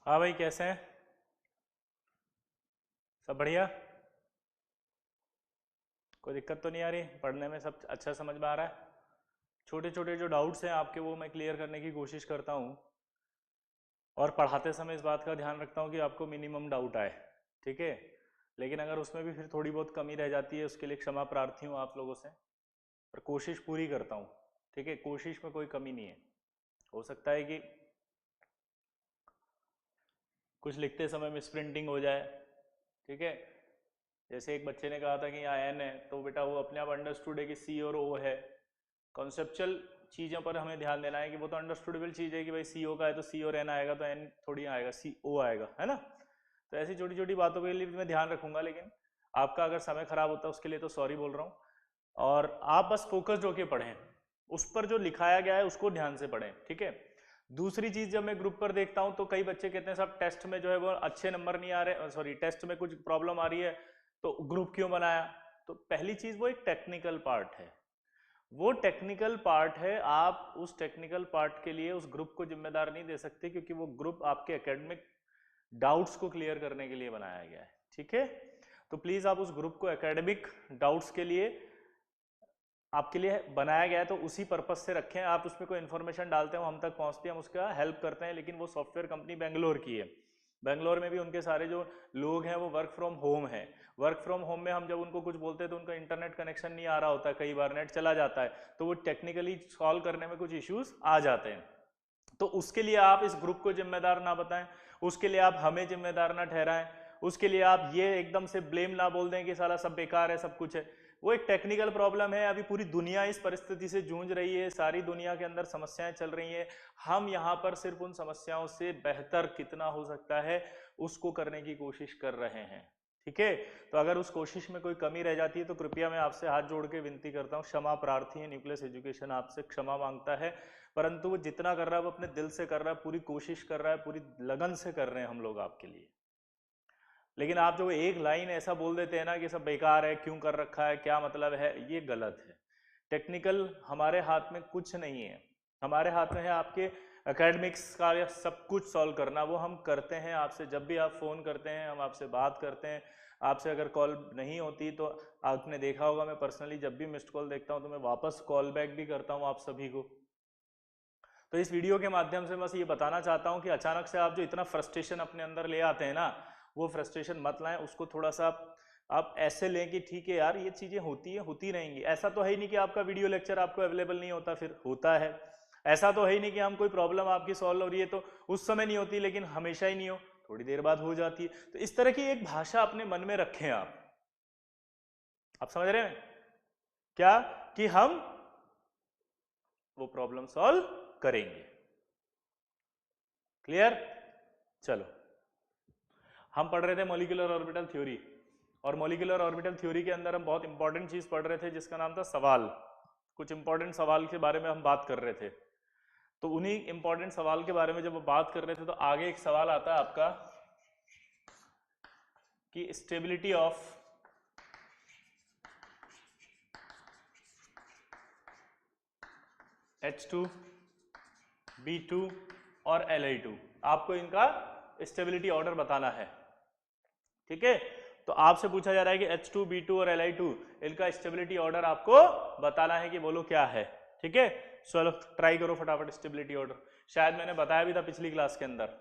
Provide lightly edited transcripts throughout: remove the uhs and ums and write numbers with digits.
हाँ भाई, कैसे हैं? सब बढ़िया। कोई दिक्कत तो नहीं आ रही? पढ़ने में सब अच्छा समझ में आ रहा है? छोटे छोटे जो डाउट्स हैं आपके वो मैं क्लियर करने की कोशिश करता हूँ। और पढ़ाते समय इस बात का ध्यान रखता हूँ कि आपको मिनिमम डाउट आए। ठीक है। लेकिन अगर उसमें भी फिर थोड़ी बहुत कमी रह जाती है, उसके लिए क्षमा प्रार्थी हूँ आप लोगों से। पर कोशिश पूरी करता हूँ। ठीक है, कोशिश में कोई कमी नहीं है। हो सकता है कि कुछ लिखते समय मिस प्रिंटिंग हो जाए। ठीक है। जैसे एक बच्चे ने कहा था कि यहाँ एन है, तो बेटा वो अपने आप अंडरस्टूड है कि सी और ओ है। कॉन्सेप्चुअल चीज़ों पर हमें ध्यान देना है कि वो तो अंडरस्टूडेबल चीज़ है कि भाई सी ओ का है तो सी और एन आएगा, तो एन थोड़ी आएगा, सी ओ आएगा, है ना। तो ऐसी छोटी छोटी बातों के लिए भी मैं ध्यान रखूंगा, लेकिन आपका अगर समय खराब होता है उसके लिए तो सॉरी बोल रहा हूँ। और आप बस फोकस्ड होके पढ़ें, उस पर जो लिखाया गया है उसको ध्यान से पढ़ें। ठीक है। दूसरी चीज, जब मैं ग्रुप पर देखता हूं तो कई बच्चे कहते हैं साहब टेस्ट में जो है वो अच्छे नंबर नहीं आ रहे, सॉरी टेस्ट में कुछ प्रॉब्लम आ रही है, तो ग्रुप क्यों बनाया? तो पहली चीज, वो एक टेक्निकल पार्ट है। वो टेक्निकल पार्ट है, आप उस टेक्निकल पार्ट के लिए उस ग्रुप को जिम्मेदार नहीं दे सकते, क्योंकि वो ग्रुप आपके एकेडमिक डाउट्स को क्लियर करने के लिए बनाया गया है। ठीक है। तो प्लीज आप उस ग्रुप को एकेडमिक डाउट्स के लिए, आपके लिए बनाया गया है, तो उसी पर्पज से रखें। आप उसमें कोई इन्फॉर्मेशन डालते हैं वो हम तक पहुंचती है, हम उसका हेल्प करते हैं, लेकिन वो सॉफ्टवेयर कंपनी बेंगलोर की है। बेंगलोर में भी उनके सारे जो लोग हैं वो वर्क फ्रॉम होम है। वर्क फ्रॉम होम में हम जब उनको कुछ बोलते हैं तो उनका इंटरनेट कनेक्शन नहीं आ रहा होता है, कई बार नेट चला जाता है, तो वो टेक्निकली सॉल्व करने में कुछ इश्यूज आ जाते हैं। तो उसके लिए आप इस ग्रुप को जिम्मेदार ना बताएं, उसके लिए आप हमें जिम्मेदार ना ठहराएं, उसके लिए आप ये एकदम से ब्लेम ना बोल दें कि साला सब बेकार है, सब कुछ है। वो एक टेक्निकल प्रॉब्लम है, अभी पूरी दुनिया इस परिस्थिति से जूझ रही है, सारी दुनिया के अंदर समस्याएं चल रही हैं। हम यहाँ पर सिर्फ उन समस्याओं से बेहतर कितना हो सकता है उसको करने की कोशिश कर रहे हैं। ठीक है। तो अगर उस कोशिश में कोई कमी रह जाती है तो कृपया मैं आपसे हाथ जोड़ के विनती करता हूँ, क्षमा प्रार्थी है, न्यूक्लियस एजुकेशन आपसे क्षमा मांगता है। परंतु वो जितना कर रहा है वो अपने दिल से कर रहा है, पूरी कोशिश कर रहा है, पूरी लगन से कर रहे हैं हम लोग आपके लिए। लेकिन आप जो एक लाइन ऐसा बोल देते हैं ना कि सब बेकार है, क्यों कर रखा है, क्या मतलब है, ये गलत है। टेक्निकल हमारे हाथ में कुछ नहीं है। हमारे हाथ में है आपके एकेडमिक्स का या सब कुछ सॉल्व करना, वो हम करते हैं। आपसे जब भी आप फ़ोन करते हैं हम आपसे बात करते हैं। आपसे अगर कॉल नहीं होती तो आपने देखा होगा, मैं पर्सनली जब भी मिस्ड कॉल देखता हूँ तो मैं वापस कॉल बैक भी करता हूँ आप सभी को। तो इस वीडियो के माध्यम से बस ये बताना चाहता हूँ कि अचानक से आप जो इतना फ्रस्ट्रेशन अपने अंदर ले आते हैं ना, वो फ्रस्ट्रेशन मत लाएं, उसको थोड़ा सा आप ऐसे लें कि ठीक है यार, ये चीज़ें होती है, होती रहेंगी। ऐसा तो है ही नहीं कि आपका वीडियो लेक्चर आपको अवेलेबल नहीं होता, फिर होता है। ऐसा तो है ही नहीं कि हम कोई प्रॉब्लम आपकी सॉल्व हो रही है तो उस समय नहीं होती, लेकिन हमेशा ही नहीं हो, थोड़ी देर बाद हो जाती है। तो इस तरह की एक भाषा अपने मन में रखें आप समझ रहे हैं क्या? कि हम वो प्रॉब्लम सॉल्व करेंगे। क्लियर? चलो, हम पढ़ रहे थे मॉलिक्यूलर ऑर्बिटल थ्योरी, और मॉलिक्यूलर ऑर्बिटल थ्योरी के अंदर हम बहुत इंपॉर्टेंट चीज पढ़ रहे थे जिसका नाम था सवाल। कुछ इंपॉर्टेंट सवाल के बारे में हम बात कर रहे थे। तो उन्हीं इंपॉर्टेंट सवाल के बारे में जब हम बात कर रहे थे तो आगे एक सवाल आता है आपका कि स्टेबिलिटी ऑफ H2, B2 और Li2, आपको इनका स्टेबिलिटी ऑर्डर बताना है। ठीक है। तो आपसे पूछा जा रहा है कि H2, B2 और Li2, इनका स्टेबिलिटी ऑर्डर आपको बताना है कि बोलो क्या है। ठीक है। चलो ट्राई करो फटाफट स्टेबिलिटी ऑर्डर, शायद मैंने बताया भी था पिछली क्लास के अंदर।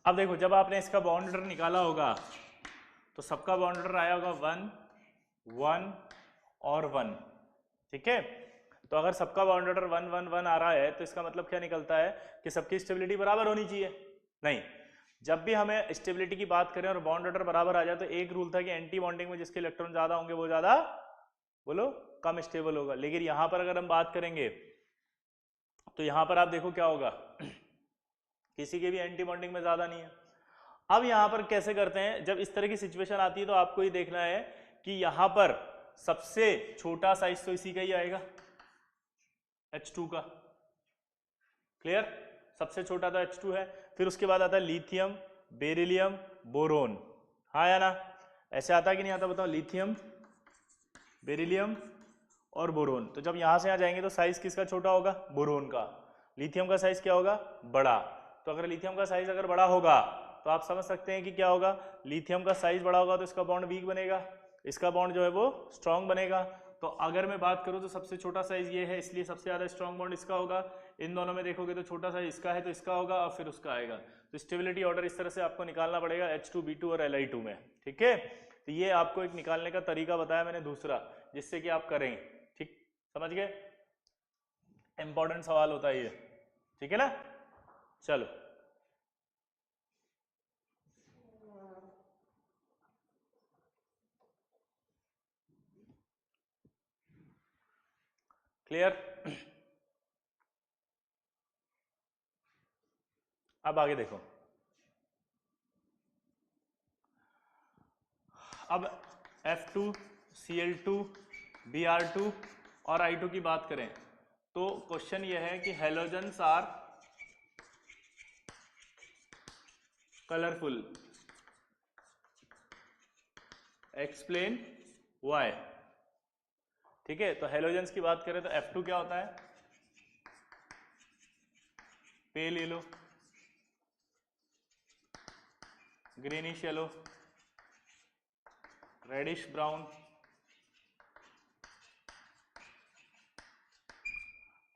अब देखो, जब आपने इसका बाउंडर निकाला होगा तो सबका बाउंडर आया होगा 1, 1 और 1। ठीक है। तो अगर सबका बॉन्ड ऑर्डर 1 1 1 आ रहा है तो इसका मतलब क्या निकलता है कि सबकी स्टेबिलिटी बराबर होनी चाहिए। नहीं, जब भी हमें स्टेबिलिटी की बात करें और बॉन्ड ऑर्डर बराबर आ जाए तो एक रूल था कि एंटी बॉन्डिंग में जिसके इलेक्ट्रॉन ज्यादा होंगे वो ज्यादा बोलो कम स्टेबल होगा। लेकिन यहां पर अगर हम बात करेंगे तो यहां पर आप देखो क्या होगा, किसी के भी एंटी बॉन्डिंग में ज्यादा नहीं है। अब यहां पर कैसे करते हैं, जब इस तरह की सिचुएशन आती है तो आपको ये देखना है कि यहां पर सबसे छोटा साइज तो इसी का ही आएगा, H2 का। क्लियर, सबसे छोटा तो H2 है। फिर उसके बाद आता है लिथियम, बेरिलियम, बोरोन। हाँ या ना, ऐसे आता है कि नहीं आता बताओ, लिथियम, बेरिलियम और बोरोन। तो जब यहां से यहां जाएंगे तो साइज किसका छोटा होगा, बोरोन का। लिथियम का साइज क्या होगा, बड़ा। तो अगर लिथियम का साइज अगर बड़ा होगा तो आप समझ सकते हैं कि क्या होगा, लिथियम का साइज बड़ा होगा तो इसका बॉन्ड वीक बनेगा, इसका बॉन्ड जो है वो स्ट्रांग बनेगा। तो अगर मैं बात करूं तो सबसे छोटा साइज ये है, इसलिए सबसे ज्यादा स्ट्रांग बॉन्ड इसका होगा। इन दोनों में देखोगे तो छोटा साइज इसका है तो इसका होगा और फिर उसका आएगा। तो स्टेबिलिटी ऑर्डर इस तरह से आपको निकालना पड़ेगा H2, B2 और Li2 में। ठीक है, तो ये आपको एक निकालने का तरीका बताया मैंने दूसरा, जिससे कि आप करें। ठीक, समझ गए, इंपॉर्टेंट सवाल होता है ये। ठीक है ना, चलो क्लियर। अब आगे देखो, अब F2, Cl2, Br2 और I2 की बात करें तो क्वेश्चन यह है कि halogens are colourful, explain why. ठीक है, तो हेलोजन्स की बात करें तो F2 क्या होता है, pale yellow, greenish yellow, reddish brown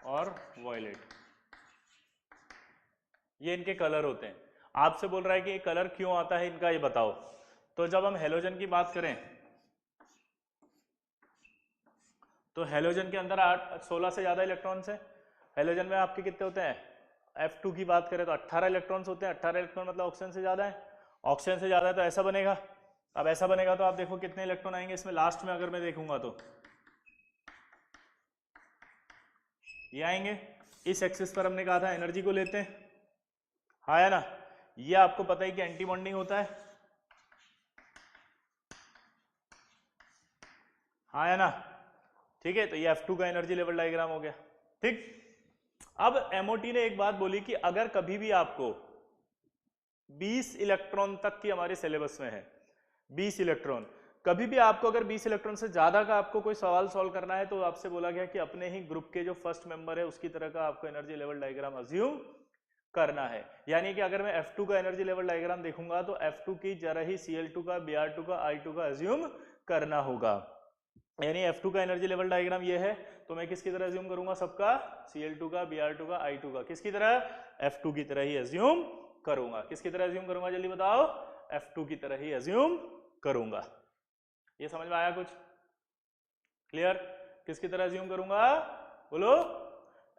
और वॉयलेट। ये इनके कलर होते हैं। आपसे बोल रहा है कि ये कलर क्यों आता है इनका, ये बताओ। तो जब हम हेलोजन की बात करें तो हेलोजन के अंदर 16 से ज्यादा इलेक्ट्रॉन्स हैं। हेलोजन में आपके कितने होते हैं, F2 की बात करें तो 18 इलेक्ट्रॉन्स होते हैं। 18 इलेक्ट्रॉन मतलब ऑक्सीजन से ज्यादा है, ऑक्सीजन से ज्यादा है तो ऐसा बनेगा। अब ऐसा बनेगा तो आप देखो कितने इलेक्ट्रॉन आएंगे इसमें, लास्ट में अगर मैं देखूंगा तो ये आएंगे। इस एक्सिस पर हमने कहा था एनर्जी को लेते हैं, हाँ या ना। ये आपको पता है कि एंटी बॉन्डिंग होता है, हाँ या ना। ठीक है, तो ये F2 का एनर्जी लेवल डायग्राम हो गया। ठीक, अब MOT ने एक बात बोली कि अगर कभी भी आपको 20 इलेक्ट्रॉन तक की हमारे सिलेबस में है, 20 इलेक्ट्रॉन, कभी भी आपको अगर 20 इलेक्ट्रॉन से ज्यादा का आपको कोई सवाल सॉल्व करना है तो आपसे बोला गया कि अपने ही ग्रुप के जो फर्स्ट मेंबर है उसकी तरह का आपको एनर्जी लेवल डायग्राम अज्यूम करना है। यानी कि अगर मैं F2 का एनर्जी लेवल डायग्राम देखूंगा तो F2 की जरा ही Cl2 का, Br2 का, I2 का अज्यूम करना होगा। यानी F2 का एनर्जी लेवल डायग्राम ये है तो मैं किसकी तरह अज्यूम करूंगा, सबका Cl2 का, Br2 का, I2 का, किसकी तरह, F2 की तरह ही अज्यूम करूंगा। किसकी तरह अज्यूम करूंगा जल्दी बताओ, F2 की तरह ही अज्यूम करूंगा। ये समझ में आया कुछ, क्लियर। किसकी तरह अज्यूम करूंगा बोलो,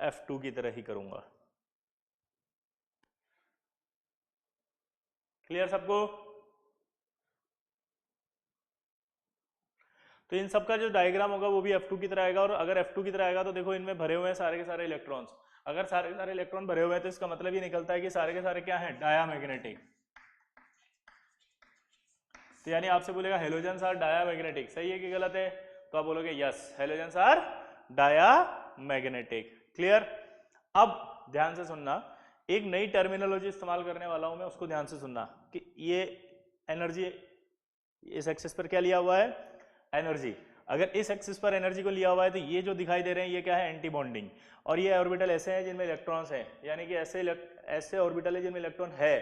F2 की तरह ही करूंगा। क्लियर सबको। तो इन सब का जो डायग्राम होगा वो भी F2 की तरह आएगा। और अगर F2 की तरह आएगा तो देखो इनमें भरे हुए हैं सारे के सारे इलेक्ट्रॉन्स। अगर सारे के सारे इलेक्ट्रॉन भरे हुए हैं तो इसका मतलब ये निकलता है कि सारे के सारे क्या हैं, डायामैग्नेटिक। तो यानी आपसे बोलेगा हेलोजन्स आर डायामैग्नेटिक, सही है कि गलत है, तो आप बोलोगे yes, halogens are diamagnetic. Clear. अब ध्यान से सुनना, एक नई टर्मिनोलॉजी इस्तेमाल करने वाला हूं मैं, उसको ध्यान से सुनना कि ये एनर्जी इस एक्सिस पर क्या लिया हुआ है, एनर्जी। अगर इस एक्सिस पर एनर्जी को लिया हुआ है तो ये जो दिखाई दे रहे हैं ये क्या है, एंटी बॉन्डिंग। और ये ऑर्बिटल ऐसे हैं जिनमें इलेक्ट्रॉन्स हैं, यानी कि ऐसे ऑर्बिटल है जिनमें इलेक्ट्रॉन है,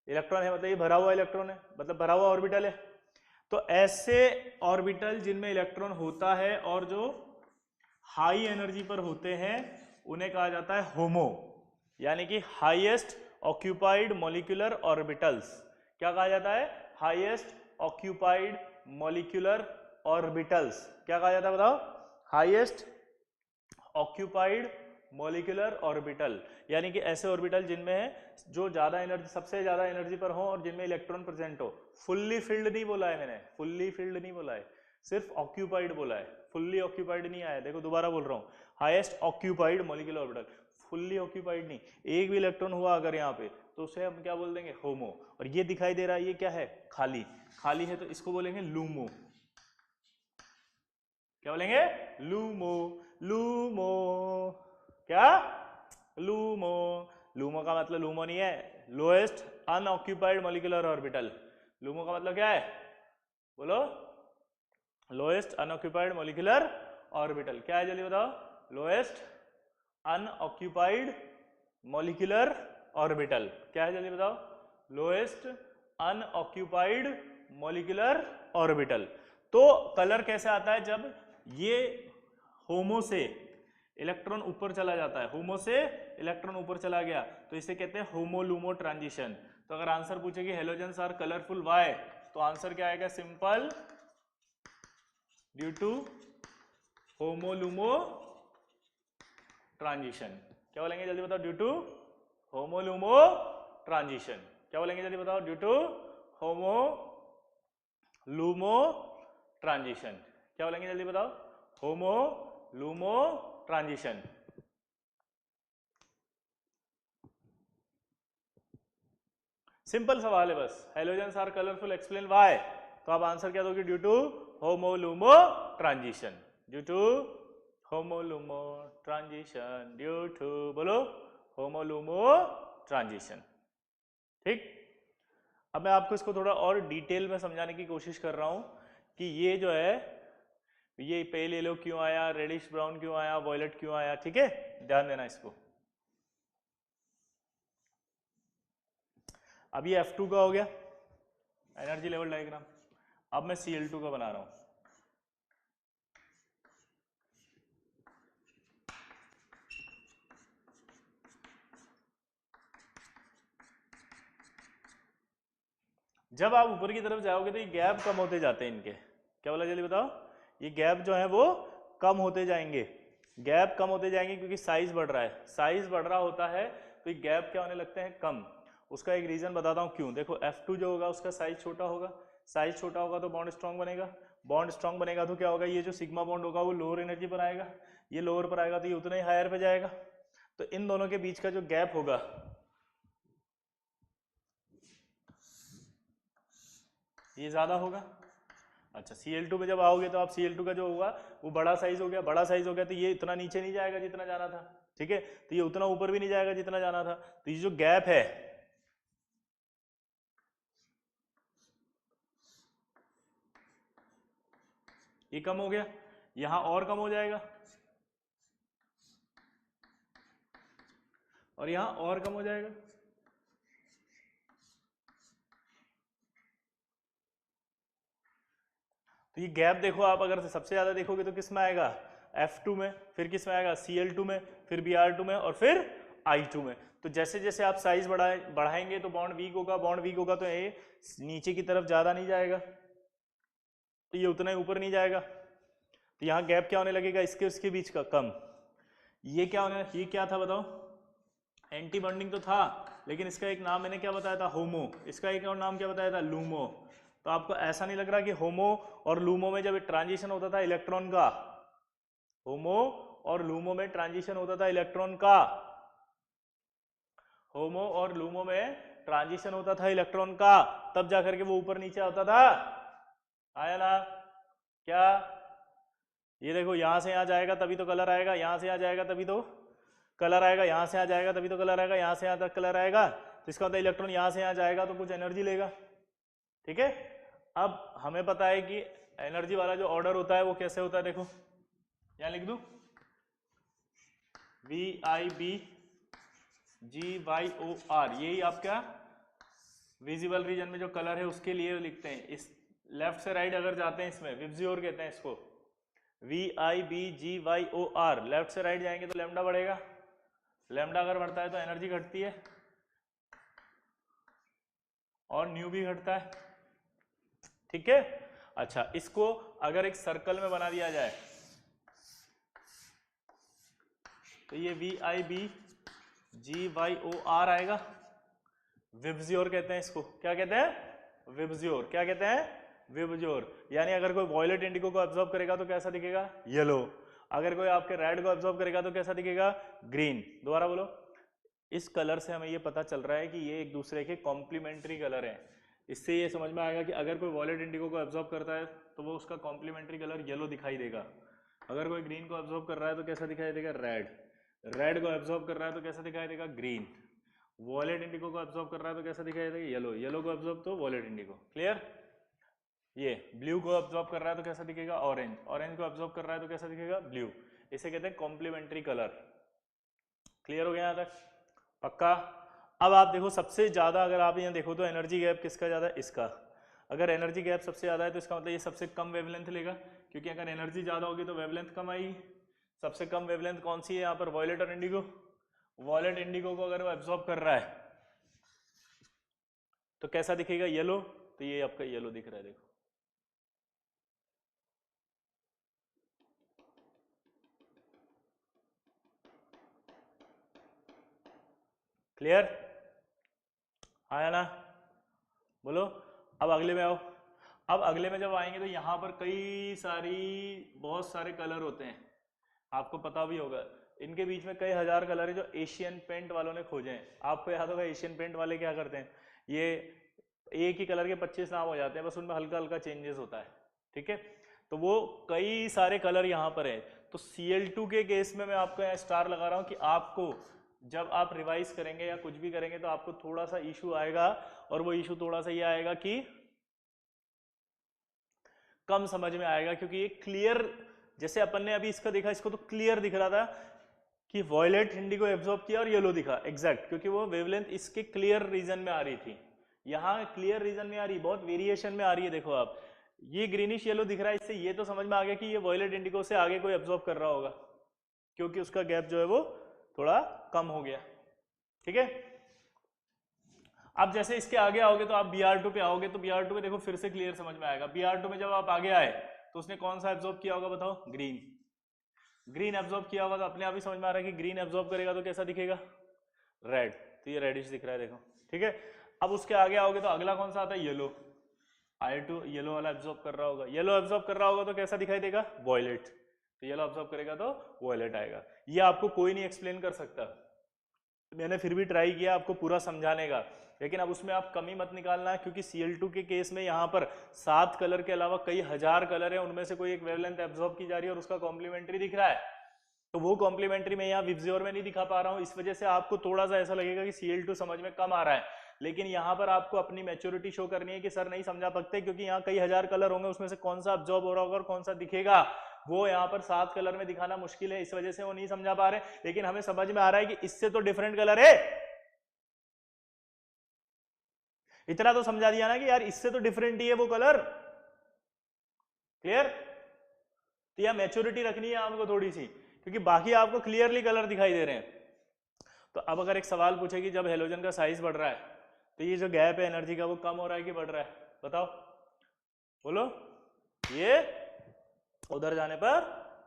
इलेक्ट्रॉन है मतलब ये भरा हुआ इलेक्ट्रॉन है, मतलब भरा हुआ ऑर्बिटल है। तो ऐसे ऑर्बिटल जिनमें इलेक्ट्रॉन होता है और जो हाई एनर्जी पर होते हैं उन्हें कहा जाता है होमो, यानी कि हाईएस्ट ऑक्यूपाइड मॉलिक्यूलर ऑर्बिटल्स। क्या कहा जाता है, हाईएस्ट ऑक्यूपाइड मॉलिक्यूलर ऑर्बिटल्स। क्या कहा जाता है बताओ, हाईएस्ट ऑक्यूपाइड मॉलिक्यूलर ऑर्बिटल, यानी कि ऐसे ऑर्बिटल जिनमें जो ज्यादा एनर्जी, सबसे ज्यादा एनर्जी पर हो और जिनमें इलेक्ट्रॉन प्रेजेंट हो। फुल्ली फिल्ड नहीं बोला है मैंने, फुल्ली फिल्ड नहीं बोला है, सिर्फ ऑक्यूपाइड बोला है, फुल्ली ऑक्यूपाइड नहीं आया। देखो दोबारा बोल रहा हूँ, highest occupied molecular orbital, fully occupied नहीं। एक भी इलेक्ट्रॉन हुआ अगर यहाँ पे तो उसे हम क्या बोल देंगे, होमो। और ये दिखाई दे रहा है ये क्या है, खाली, खाली है तो इसको बोलेंगे लूमो। क्या बोलेंगे, लूमो। लूमो क्या, लूमो। लूमो का मतलब लूमो नहीं है, lowest unoccupied molecular orbital. LUMO का मतलब क्या है, बोलो, लोएस्ट अनऑक्यूपाइड मॉलिक्यूलर ऑर्बिटल। क्या है जल्दी बताओ, लोएस्ट अनऑक्यूपाइड मॉलिक्यूलर ऑर्बिटल। क्या है जल्दी बताओ, लोएस्ट अनऑक्यूपाइड मॉलिक्यूलर ऑर्बिटल। तो कलर कैसे आता है, जब ये होमो से इलेक्ट्रॉन ऊपर चला जाता है, होमो से इलेक्ट्रॉन ऊपर चला गया तो इसे कहते हैं होमो लूमो ट्रांजिशन। तो अगर आंसर पूछे कि हेलोजेंस आर कलरफुल व्हाई, तो आंसर क्या आएगा, simple, due to HOMO LUMO transition. क्या बोलेंगे जल्दी बताओ, due to HOMO LUMO transition. क्या बोलेंगे जल्दी बताओ, due to HOMO LUMO transition. क्या बोलेंगे जल्दी बताओ, होमो लूमो ट्रांजिशन। सिंपल सवाल है बस, halogens are colourful explain why, तो आप आंसर क्या दोगे, due to HOMO LUMO transition, due to HOMO LUMO transition, due to, बोलो, होमो लूमो ट्रांजिशन। ठीक, अब मैं आपको इसको थोड़ा और डिटेल में समझाने की कोशिश कर रहा हूं कि ये जो है, ये पेल येलो क्यों आया, रेडिश ब्राउन क्यों आया, वॉयलेट क्यों आया। ठीक है, ध्यान देना इसको। अब ये F2 का हो गया एनर्जी लेवल डायग्राम। अब मैं Cl2 का बना रहा हूं। जब आप ऊपर की तरफ जाओगे तो ये गैप कम होते जाते हैं इनके। क्या बोला जल्दी बताओ, ये गैप जो है वो कम होते जाएंगे, गैप कम होते जाएंगे क्योंकि साइज बढ़ रहा है। साइज बढ़ रहा होता है तो ये गैप क्या होने लगते हैं, कम। उसका एक रीजन बताता हूँ क्यों। देखो F2 जो होगा उसका साइज छोटा होगा, साइज छोटा होगा तो बॉन्ड स्ट्रॉन्ग बनेगा, बॉन्ड स्ट्रॉन्ग बनेगा तो क्या होगा, ये जो सिग्मा बॉन्ड होगा वो लोअर एनर्जी पर आएगा, ये लोअर पर आएगा तो ये उतना ही हायर पे जाएगा। तो इन दोनों के बीच का जो गैप होगा ये ज्यादा होगा। अच्छा, Cl2 पे जब आओगे तो आप Cl2 का जो होगा वो बड़ा साइज हो गया, बड़ा साइज हो गया तो ये इतना नीचे नहीं जाएगा जितना जाना था। ठीक है, तो ये उतना ऊपर भी नहीं जाएगा जितना जाना था। तो ये जो गैप है ये कम हो गया, यहां और कम हो जाएगा और यहां और कम हो जाएगा। तो ये गैप देखो, आप अगर सबसे ज्यादा देखोगे तो किस में आएगा, F2 में, फिर किस में आएगा, Cl2 में, फिर Br2 में और फिर I2 में। तो जैसे जैसे आप साइज बढ़ाएंगे तो बॉन्ड वीक होगा, बॉन्ड वीक होगा तो ये नीचे की तरफ ज्यादा नहीं जाएगा, तो ये उतना ही ऊपर नहीं जाएगा। तो यहाँ गैप क्या होने लगेगा, इसके उसके बीच का कम। ये क्या होने, ये क्या था बताओ, एंटी बॉन्डिंग तो था, लेकिन इसका एक नाम मैंने क्या बताया था, होमो। इसका एक और नाम क्या बताया था, लूमो। तो आपको ऐसा नहीं लग रहा कि होमो और लूमो में जब ट्रांजिशन होता था इलेक्ट्रॉन का, होमो और लूमो में ट्रांजिशन होता था इलेक्ट्रॉन का, होमो और लूमो में ट्रांजिशन होता था इलेक्ट्रॉन का, तब जाकर के वो ऊपर नीचे होता था, आया ना क्या। ये देखो, यहां से यहां जाएगा तभी तो कलर आएगा, यहां से यहां जाएगा तभी तो कलर आएगा, यहां से यहां जाएगा तभी तो कलर आएगा, यहां से यहां तक कलर आएगा। तो इसका मतलब इलेक्ट्रॉन यहां से यहां जाएगा तो कुछ एनर्जी लेगा। ठीक है, अब हमें पता है कि एनर्जी वाला जो ऑर्डर होता है वो कैसे होता है, देखो यहां लिख दूं, VIBGYOR, यही आपका विजिबल रीजन में जो कलर है उसके लिए लिखते हैं। इस लेफ्ट से राइट अगर जाते हैं इसमें विब्जियोर कहते हैं इसको, VIBGYOR, लेफ्ट से राइट जाएंगे तो लैम्डा बढ़ेगा, लैम्डा अगर बढ़ता है तो एनर्जी घटती है और न्यू भी घटता है। ठीक है, अच्छा इसको अगर एक सर्कल में बना दिया जाए, तो ये VIBGYOR आएगा। विब्ज्योर कहते हैं इसको, क्या कहते हैं? विब्ज्योर। क्या कहते हैं? विब्ज्योर। यानी अगर कोई वॉयलेट इंडिगो को ऑब्जर्व करेगा तो कैसा दिखेगा? येलो। अगर कोई आपके रेड को ऑब्जर्व करेगा तो कैसा दिखेगा? ग्रीन। दोबारा बोलो। इस कलर से हमें ये पता चल रहा है कि ये एक दूसरे के कॉम्प्लीमेंट्री कलर हैं। इससे ये समझ में आएगा कि अगर कोई वॉयलेट इंडिगो को ऑब्जर्व करता है तो वो उसका कॉम्प्लीमेंट्री कलर येलो दिखाई देगा। अगर कोई ग्रीन को ऑब्जर्व कर रहा है तो कैसा दिखाई देगा? रेड। रेड को ऑब्जर्व कर रहा है तो कैसा दिखाई देगा? ग्रीन। वॉयलेट इंडिगो को ऑब्जर्व कर रहा है तो कैसा दिखाई देगा? येलो। येलो को ऑब्जर्व तो वॉयलेट इंडिगो। क्लियर? ये ब्लू को ऑब्जर्व कर रहा है तो कैसा दिखेगा? ऑरेंज। ऑरेंज को ऑब्जर्व कर रहा है तो कैसा दिखेगा? ब्लू। इसे कहते हैं कॉम्प्लीमेंट्री कलर। क्लियर हो गया यहाँ तक? पक्का? अब आप देखो सबसे ज्यादा, अगर आप यहाँ देखो तो एनर्जी गैप किसका ज्यादा है? इसका। अगर एनर्जी गैप सबसे ज्यादा है तो इसका मतलब ये सबसे कम वेवलेंथ लेगा, क्योंकि अगर एनर्जी ज्यादा होगी तो वेवलेंथ कम आएगी। सबसे कम वेवलेंथ कौन सी है यहाँ पर? वॉयलेट और इंडिगो। वॉयलेट इंडिगो को अगर वो एब्जॉर्ब कर रहा है तो कैसा दिखेगा? येलो। तो ये आपका येलो दिख रहा है, देखो। क्लियर? आया ना? बोलो। अब अगले में आओ। अब अगले में जब आएंगे तो यहाँ पर कई सारी, बहुत सारे कलर होते हैं, आपको पता भी होगा। इनके बीच में कई हजार कलर है जो एशियन पेंट वालों ने खोजे हैं। आपको याद होगा एशियन पेंट वाले क्या करते हैं? ये एक ही कलर के 25 नाम हो जाते हैं, बस उनमें हल्का हल्का चेंजेस होता है। ठीक है? तो वो कई सारे कलर यहाँ पर है। तो Cl2 के केस में मैं आपको यहाँ स्टार लगा रहा हूँ कि आपको जब आप रिवाइज करेंगे या कुछ भी करेंगे तो आपको थोड़ा सा इशू आएगा, और वो इशू थोड़ा सा ये आएगा कि कम समझ में आएगा, क्योंकि ये क्लियर, जैसे अपन ने अभी इसका देखा, इसको तो क्लियर दिख रहा था कि वॉयलेट इंडिगो एब्जॉर्ब किया और येलो दिखा एग्जैक्ट, क्योंकि वो वेवलेंथ इसके क्लियर रीजन में आ रही थी। यहाँ क्लियर रीजन में आ रही, बहुत वेरिएशन में आ रही है। देखो आप, ये ग्रीनिश येलो दिख रहा है, इससे ये तो समझ में आ गया कि ये वॉयलेट इंडिगो से आगे कोई एब्जॉर्ब कर रहा होगा, क्योंकि उसका गैप जो है वो थोड़ा कम हो गया। ठीक है? अब जैसे इसके आगे आओगे तो आप Br2 पे आओगे, तो Br2 पे देखो फिर से क्लियर समझ में आएगा। Br2 में जब आप आगे आए तो उसने कौन सा एब्जॉर्ब किया होगा? बताओ। ग्रीन। ग्रीन एब्जॉर्ब किया होगा तो अपने आप ही समझ में आ रहा है कि ग्रीन एब्जॉर्ब करेगा तो कैसा दिखेगा? रेड। तो ये रेडिश दिख रहा है, देखो। ठीक है? अब उसके आगे आओगे तो अगला कौन सा आता है? येलो। I2 येलो वाला एब्जॉर्ब कर रहा होगा। येलो एब्जॉर्ब कर रहा होगा तो कैसा दिखाई देगा? वॉयलेट। तो येलो एब्जॉर्ब करेगा तो वॉयलेट आएगा। ये आपको कोई नहीं एक्सप्लेन कर सकता। मैंने फिर भी ट्राई किया आपको पूरा समझाने का, लेकिन अब उसमें आप कमी मत निकालना, क्योंकि Cl2 के केस में यहाँ पर 7 कलर के अलावा कई हजार कलर है, उनमें से कोई एक वेवलेंथ एब्जॉर्ब की जा रही है और उसका कॉम्प्लीमेंट्री दिख रहा है। तो वो कॉम्प्लीमेंट्री में यहाँ विब्ज्योर में नहीं दिखा पा रहा हूँ, इस वजह से आपको थोड़ा सा ऐसा लगेगा कि Cl2 समझ में कम आ रहा है। लेकिन यहाँ पर आपको अपनी मैच्योरिटी शो करनी है कि सर नहीं समझा सकते, क्योंकि यहाँ कई हजार कलर होंगे, उसमें से कौन सा अब्जॉर्ब हो रहा होगा और कौन सा दिखेगा वो यहाँ पर 7 कलर में दिखाना मुश्किल है, इस वजह से वो नहीं समझा पा रहे। लेकिन हमें समझ में आ रहा है कि इससे तो डिफरेंट कलर है। इतना तो समझा दिया ना कि यार इससे तो डिफरेंट ही है वो कलर। क्लियर? तो यह मैच्योरिटी रखनी है आपको थोड़ी सी, क्योंकि बाकी आपको क्लियरली कलर दिखाई दे रहे हैं। तो अब अगर एक सवाल पूछे कि जब हेलोजन का साइज बढ़ रहा है तो ये जो गैप है एनर्जी का वो कम हो रहा है कि बढ़ रहा है? बताओ, बोलो। ये उधर जाने पर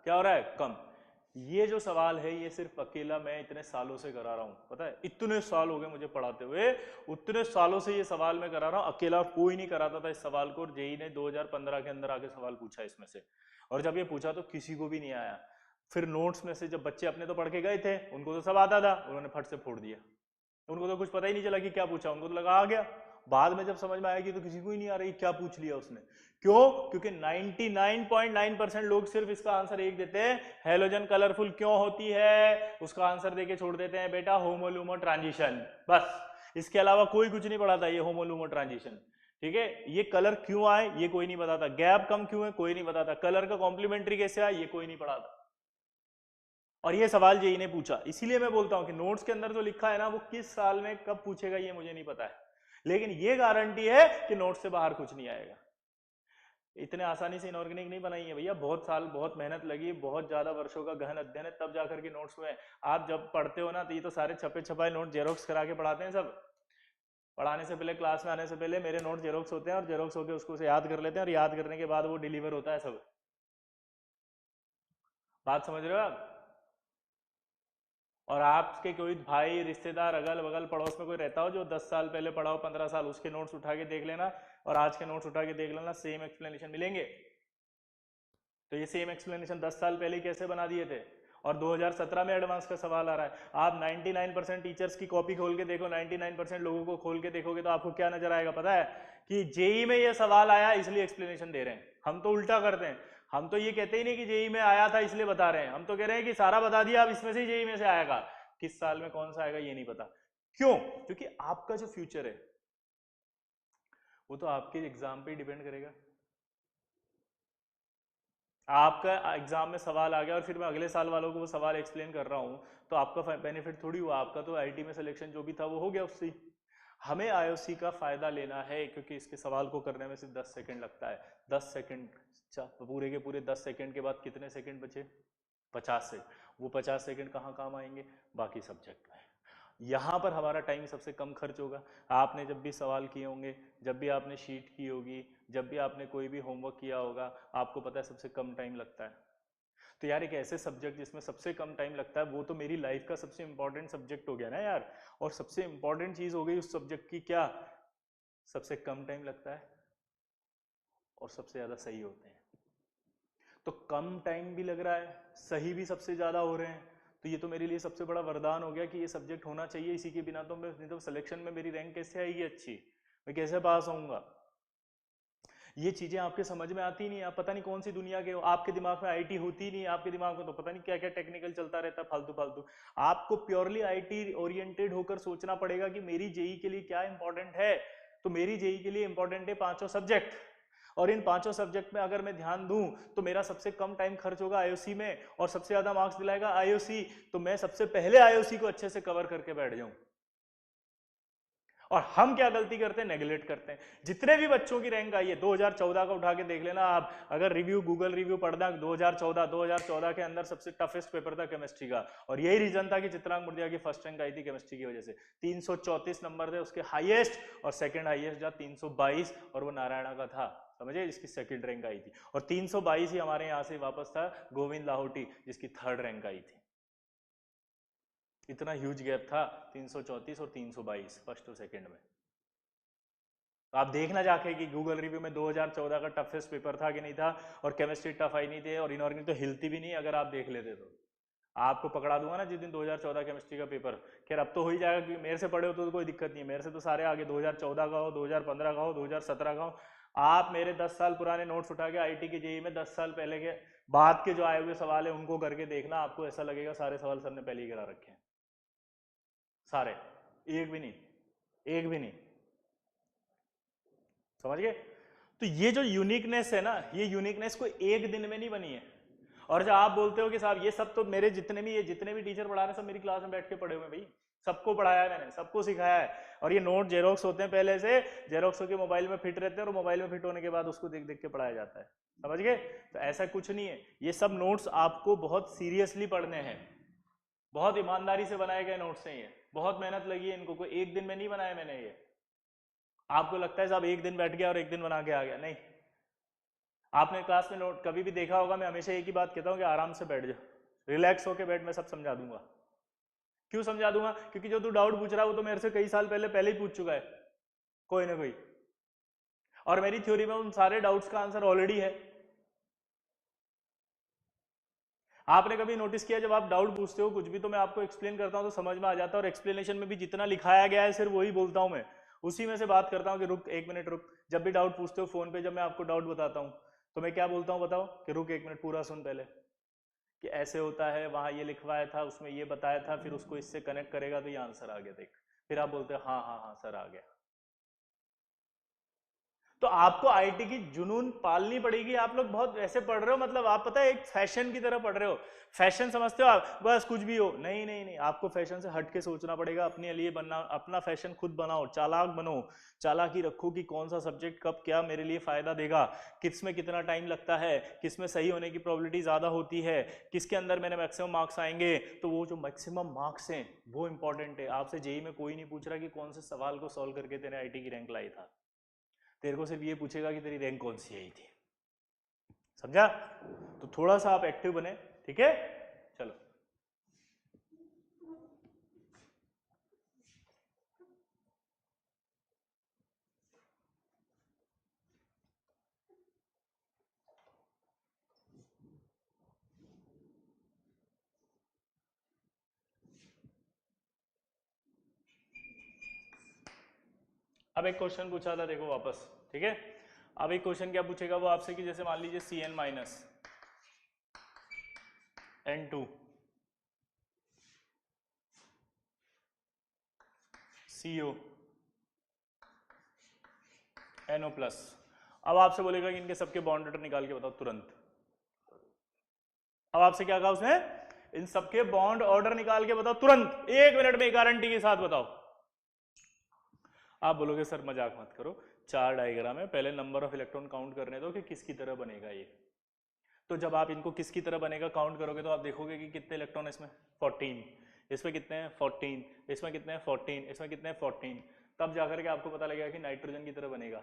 क्या हो रहा है? कम। ये जो सवाल है ये सिर्फ अकेला मैं इतने सालों से करा रहा हूं, पता है? इतने साल हो गए मुझे पढ़ाते हुए, उतने सालों से ये सवाल मैं करा रहा हूं, अकेला कोई नहीं कराता था इस सवाल को। जेई ने 2015 के अंदर आके सवाल पूछा इसमें से, और जब ये पूछा तो किसी को भी नहीं आया। फिर नोट्स में से जब बच्चे अपने तो पढ़ के गए थे, उनको तो सब आता था, उन्होंने फट से फोड़ दिया, उनको तो कुछ पता ही नहीं चला कि क्या पूछा, उनको तो लगा आ गया। बाद में जब समझ में आया कि तो किसी को ही नहीं आ रही क्या पूछ लिया उसने। क्यों? क्योंकि 99.9% लोग सिर्फ इसका आंसर एक देते हैं, हेलोजन कलरफुल क्यों होती है, उसका आंसर देके छोड़ देते हैं बेटा होमो-लूमो ट्रांजिशन। बस इसके अलावा कोई कुछ नहीं पढ़ाता ये होमो-लूमो ट्रांजिशन। ठीक है? ये कलर क्यों आए ये कोई नहीं बताता, गैप कम क्यों है कोई नहीं बताता, कलर का कॉम्प्लीमेंट्री कैसे आए ये कोई नहीं पढ़ाता। और ये सवाल जेई ने पूछा, इसीलिए मैं बोलता हूं कि नोट्स के अंदर जो लिखा है ना वो किस साल में कब पूछेगा ये मुझे नहीं पता है, लेकिन ये गारंटी है कि नोट्स से बाहर कुछ नहीं आएगा। इतने आसानी से इनऑर्गेनिक नहीं बनाई है भैया, बहुत साल बहुत मेहनत लगी, बहुत ज्यादा वर्षों का गहन अध्ययन है, तब जाकर के नोट्स हुए। आप जब पढ़ते हो ना तो ये तो सारे छपे छपाए नोट जेरोक्स करा के पढ़ाते हैं सब। पढ़ाने से पहले, क्लास में आने से पहले मेरे नोट जेरोक्स होते हैं, और जेरोक्स होकर उसको से याद कर लेते हैं, और याद करने के बाद वो डिलीवर होता है सब। बात समझ रहे हो आप? और आपके कोई भाई रिश्तेदार अगल बगल पड़ोस में कोई रहता हो जो 10 साल पहले पढ़ा हो, 15 साल, उसके नोट्स उठा के देख लेना और आज के नोट्स उठा के देख लेना, सेम एक्सप्लेनेशन मिलेंगे। तो ये सेम एक्सप्लेनेशन 10 साल पहले कैसे बना दिए थे, और 2017 में एडवांस का सवाल आ रहा है। आप 99% टीचर्स की कॉपी खोल के देखो, 99% लोगों को खोल के देखोगे तो आपको क्या नजर आएगा पता है, कि जेई में ये सवाल आया इसलिए एक्सप्लेनेशन दे रहे हैं। हम तो उल्टा करते हैं, हम तो ये कहते ही नहीं कि जेई में आया था इसलिए बता रहे हैं, हम तो कह रहे हैं कि सारा बता दिया, अब इसमें से जेई में से आएगा, किस साल में कौन सा आएगा ये नहीं पता। क्यों? क्योंकि आपका जो फ्यूचर है वो तो आपके एग्जाम पे डिपेंड करेगा। आपका एग्जाम में सवाल आ गया और फिर मैं अगले साल वालों को वो सवाल एक्सप्लेन कर रहा हूँ, तो आपका बेनिफिट थोड़ी हुआ, आपका तो आईटी में सिलेक्शन जो भी था वो हो गया उससे। हमें आईओसी का फायदा लेना है क्योंकि इसके सवाल को करने में सिर्फ 10 सेकंड लगता है। 10 सेकंड, पूरे के पूरे 10 सेकंड के बाद कितने सेकंड बचे? 50 सेकंड। वो 50 सेकंड कहाँ काम आएंगे? बाकी सब्जेक्ट में। यहाँ पर हमारा टाइम सबसे कम खर्च होगा। आपने जब भी सवाल किए होंगे, जब भी आपने शीट की होगी, जब भी आपने कोई भी होमवर्क किया होगा, आपको पता है सबसे कम टाइम लगता है। तो यार एक ऐसे सब्जेक्ट जिसमें सबसे कम टाइम लगता है वो तो मेरी लाइफ का सबसे इंपॉर्टेंट सब्जेक्ट हो गया ना यार। और सबसे इंपॉर्टेंट चीज हो गई उस सब्जेक्ट की क्या? सबसे कम टाइम लगता है और सबसे ज्यादा सही होते हैं। तो कम टाइम भी लग रहा है, सही भी सबसे ज्यादा हो रहे हैं, तो ये तो मेरे लिए सबसे बड़ा वरदान हो गया कि ये सब्जेक्ट होना चाहिए। इसी के बिना तो मैं, नहीं तो सिलेक्शन में मेरी रैंक कैसे आएगी अच्छी, मैं कैसे पास होऊंगा? ये चीजें आपके समझ में आती नहीं, आप पता नहीं कौन सी दुनिया के हो, आपके दिमाग में आईटी होती नहीं, आपके दिमाग में तो पता नहीं क्या क्या टेक्निकल चलता रहता है फालतू फालतू। आपको प्योरली आईटी ओरिएंटेड होकर सोचना पड़ेगा कि मेरी जेई के लिए क्या इंपॉर्टेंट है। तो मेरी जेई के लिए इंपॉर्टेंट है पांचों सब्जेक्ट, और इन पांचों सब्जेक्ट में अगर मैं ध्यान दूं तो मेरा सबसे कम टाइम खर्च होगा आईओसी में, और सबसे ज्यादा मार्क्स दिलाएगा आईओसी। तो मैं सबसे पहले आईओसी को अच्छे से कवर करके बैठ जाऊं। और हम क्या गलती करते हैं? नेगलेक्ट करते हैं। जितने भी बच्चों की रैंक आई है 2014 का उठा के देख लेना आप, अगर रिव्यू गूगल रिव्यू पढ़ना, 2014 के अंदर सबसे टफेस्ट पेपर था केमिस्ट्री का, और यही रीजन था कि चित्रांग मुर्दिया की फर्स्ट रैंक आई थी केमिस्ट्री की वजह से। 334 नंबर थे उसके हाईएस्ट, और सेकंड हाईएस्ट जा 322, और वो नारायणा का था, समझे, जिसकी सेकंड रैंक आई थी। और 322 ही हमारे यहाँ से वापस था गोविंद लाहौटी, जिसकी थर्ड रैंक आई थी। इतना ह्यूज गैप था 334 और 322 फर्स्ट और सेकंड में। तो आप देखना जाके कि गूगल रिव्यू में 2014 का टफेस्ट पेपर था कि नहीं था, और केमिस्ट्री टफ आई नहीं थी, और इनऑर्गेनिक तो हिलती भी नहीं अगर आप देख लेते तो। आपको पकड़ा दूंगा ना जिस दिन 2014 केमिस्ट्री का पेपर। खैर अब तो हो ही जाएगा क्योंकि मेरे से पढ़े हो तो कोई दिक्कत नहीं है, मेरे से तो सारे आगे, 2014 का हो, 2015 का हो, 2017 का हो। आप मेरे 10 साल पुराने नोट्स उठा के आईटी के जेई में 10 साल पहले के बाद के जो आए हुए सवाल है उनको करके देखना, आपको ऐसा लगेगा सारे सवाल सर ने पहले ही करा रखे हैं, सारे, एक भी नहीं, एक भी नहीं। समझ गए? तो ये जो यूनिकनेस है ना, ये यूनिकनेस कोई एक दिन में नहीं बनी है। और जब आप बोलते हो कि साहब ये सब तो मेरे जितने भी टीचर पढ़ा रहे हैं सब मेरी क्लास में बैठ के पढ़े हुए हैं, भाई सबको पढ़ाया है मैंने, सबको सिखाया है। और ये नोट जेरोक्स होते हैं पहले से, जेरोक्स होकर मोबाइल में फिट रहते हैं, और मोबाइल में फिट होने के बाद उसको देख देख के पढ़ाया जाता है। समझ गए? तो ऐसा कुछ नहीं है, ये सब नोट्स आपको बहुत सीरियसली पढ़ने हैं, बहुत ईमानदारी से बनाए गए नोट्स हैं ये, बहुत मेहनत लगी है इनको, कोई एक दिन में नहीं बनाया मैंने ये। आपको लगता है साहब एक दिन बैठ गया और एक दिन बना के आ गया, नहीं। आपने क्लास में नोट कभी भी देखा होगा, मैं हमेशा एक ही बात कहता हूँ कि आराम से बैठ जाओ, रिलैक्स होके बैठ, मैं सब समझा दूंगा। क्यों समझा दूंगा? क्योंकि जो तू डाउट पूछ रहा है वो तो मेरे से कई साल पहले ही पूछ चुका है कोई ना कोई, और मेरी थ्योरी में उन सारे डाउट्स का आंसर ऑलरेडी है। आपने कभी नोटिस किया जब आप डाउट पूछते हो कुछ भी तो मैं आपको एक्सप्लेन करता हूं तो समझ में आ जाता है, और एक्सप्लेनेशन में भी जितना लिखाया गया है सिर्फ वही बोलता हूं मैं, उसी में से बात करता हूं कि रुक एक मिनट रुक। जब भी डाउट पूछते हो फोन पे, जब मैं आपको डाउट बताता हूं तो मैं क्या बोलता हूं बताओ, कि रुक एक मिनट पूरा सुन पहले, कि ऐसे होता है, वहां ये लिखवाया था, उसमें ये बताया था, फिर उसको इससे कनेक्ट करेगा तो ये आंसर आ गया देख। फिर आप बोलते हो हाँ हाँ हाँ सर आ गया। तो आपको आईटी की जुनून पालनी पड़ेगी। आप लोग बहुत ऐसे पढ़ रहे हो, मतलब आप पता है एक फैशन की तरह पढ़ रहे हो, फैशन समझते हो आप, बस कुछ भी हो, नहीं नहीं नहीं, आपको फैशन से हट के सोचना पड़ेगा, अपने लिए बनना, अपना फैशन खुद बनाओ, चालाक बनो, चालाकी रखो कि कौन सा सब्जेक्ट कब क्या मेरे लिए फायदा देगा, किस में कितना टाइम लगता है, किस में सही होने की प्रोबेबिलिटी ज्यादा होती है, किसके अंदर मेरे मैक्सिमम मार्क्स आएंगे। तो वो जो मैक्सिमम मार्क्स हैं वो इंपॉर्टेंट है। आपसे जेई में कोई नहीं पूछ रहा कि कौन से सवाल को सॉल्व करके तेरे आईटी की रैंक लाई था, तेरे को सिर्फ ये पूछेगा कि तेरी रैंक कौन सी आई थी। समझा? तो थोड़ा सा आप एक्टिव बने, ठीक है? चलो। अब एक क्वेश्चन पूछा था देखो वापस, ठीक है। अब एक क्वेश्चन क्या पूछेगा वो आपसे कि जैसे मान लीजिए Cn minus N2 CO NO plus. अब आपसे बोलेगा कि इनके सबके बॉन्ड ऑर्डर निकाल के बताओ तुरंत। अब आपसे क्या कहा उसने, इन सबके बॉन्ड ऑर्डर निकाल के बताओ तुरंत, 1 मिनट में गारंटी के साथ बताओ। आप बोलोगे सर मजाक मत करो, 4 डायग्राम है, पहले नंबर ऑफ इलेक्ट्रॉन काउंट करने दो कि किसकी तरह बनेगा ये। तो जब आप इनको किसकी तरह बनेगा काउंट करोगे तो आप देखोगे कि कितने इलेक्ट्रॉन इसमें 14, इसमें कितने हैं 14, इसमें कितने हैं 14, इसमें कितने हैं 14, तब जाकर के आपको पता लगेगा कि नाइट्रोजन की तरह बनेगा,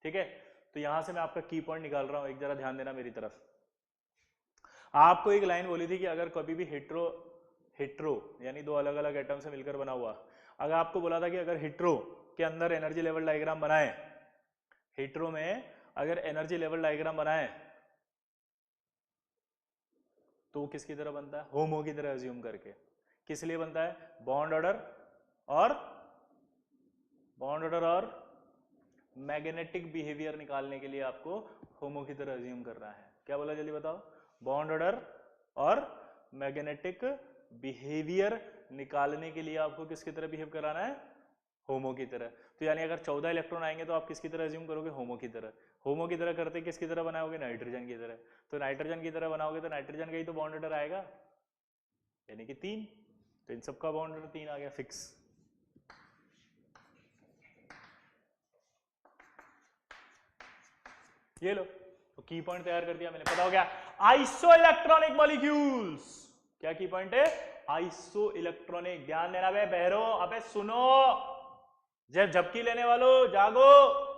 ठीक है। तो यहां से मैं आपका की पॉइंट निकाल रहा हूं, एक जरा ध्यान देना मेरी तरफ। आपको एक लाइन बोली थी कि अगर कभी भी हेट्रो हेट्रो यानी दो अलग अलग एटम से मिलकर बना हुआ, अगर आपको बोला था कि अगर हेट्रो के अंदर एनर्जी लेवल डायग्राम बनाए, हेट्रो में अगर एनर्जी लेवल डायग्राम बनाए तो वो किसकी तरह बनता है, होमो की तरह अज्यूम करके। किस लिए बनता है, बॉन्ड ऑर्डर और मैग्नेटिक बिहेवियर निकालने के लिए आपको होमो की तरह अज्यूम करना है। क्या बोला जल्दी बताओ, बॉन्ड ऑर्डर और मैग्नेटिक बिहेवियर निकालने के लिए आपको किसकी तरह बिहेव कराना है, होमो की तरह। तो यानी अगर 14 इलेक्ट्रॉन आएंगे तो आप किसकी तरह अज्यूम करोगे, होमो की तरह। होमो की तरह करते किसकी तरह बनाओगे, नाइट्रोजन की तरह। तो नाइट्रोजन की तरह बनाओगे तो नाइट्रोजन का ही तो बॉन्ड ऑर्डर आएगा, यानी कि 3। तो इन सबका बॉन्ड ऑर्डर 3 आ गया फिक्स। ये लो, तो की पॉइंट तैयार कर दिया मैंने, पता हो गया आइसो इलेक्ट्रॉनिक मॉलिक्यूल्स। क्या की पॉइंट है, आइसो इलेक्ट्रॉनिक। ध्यान देना बे बहरो, अबे सुनो, जब झपकी लेने वालों जागो।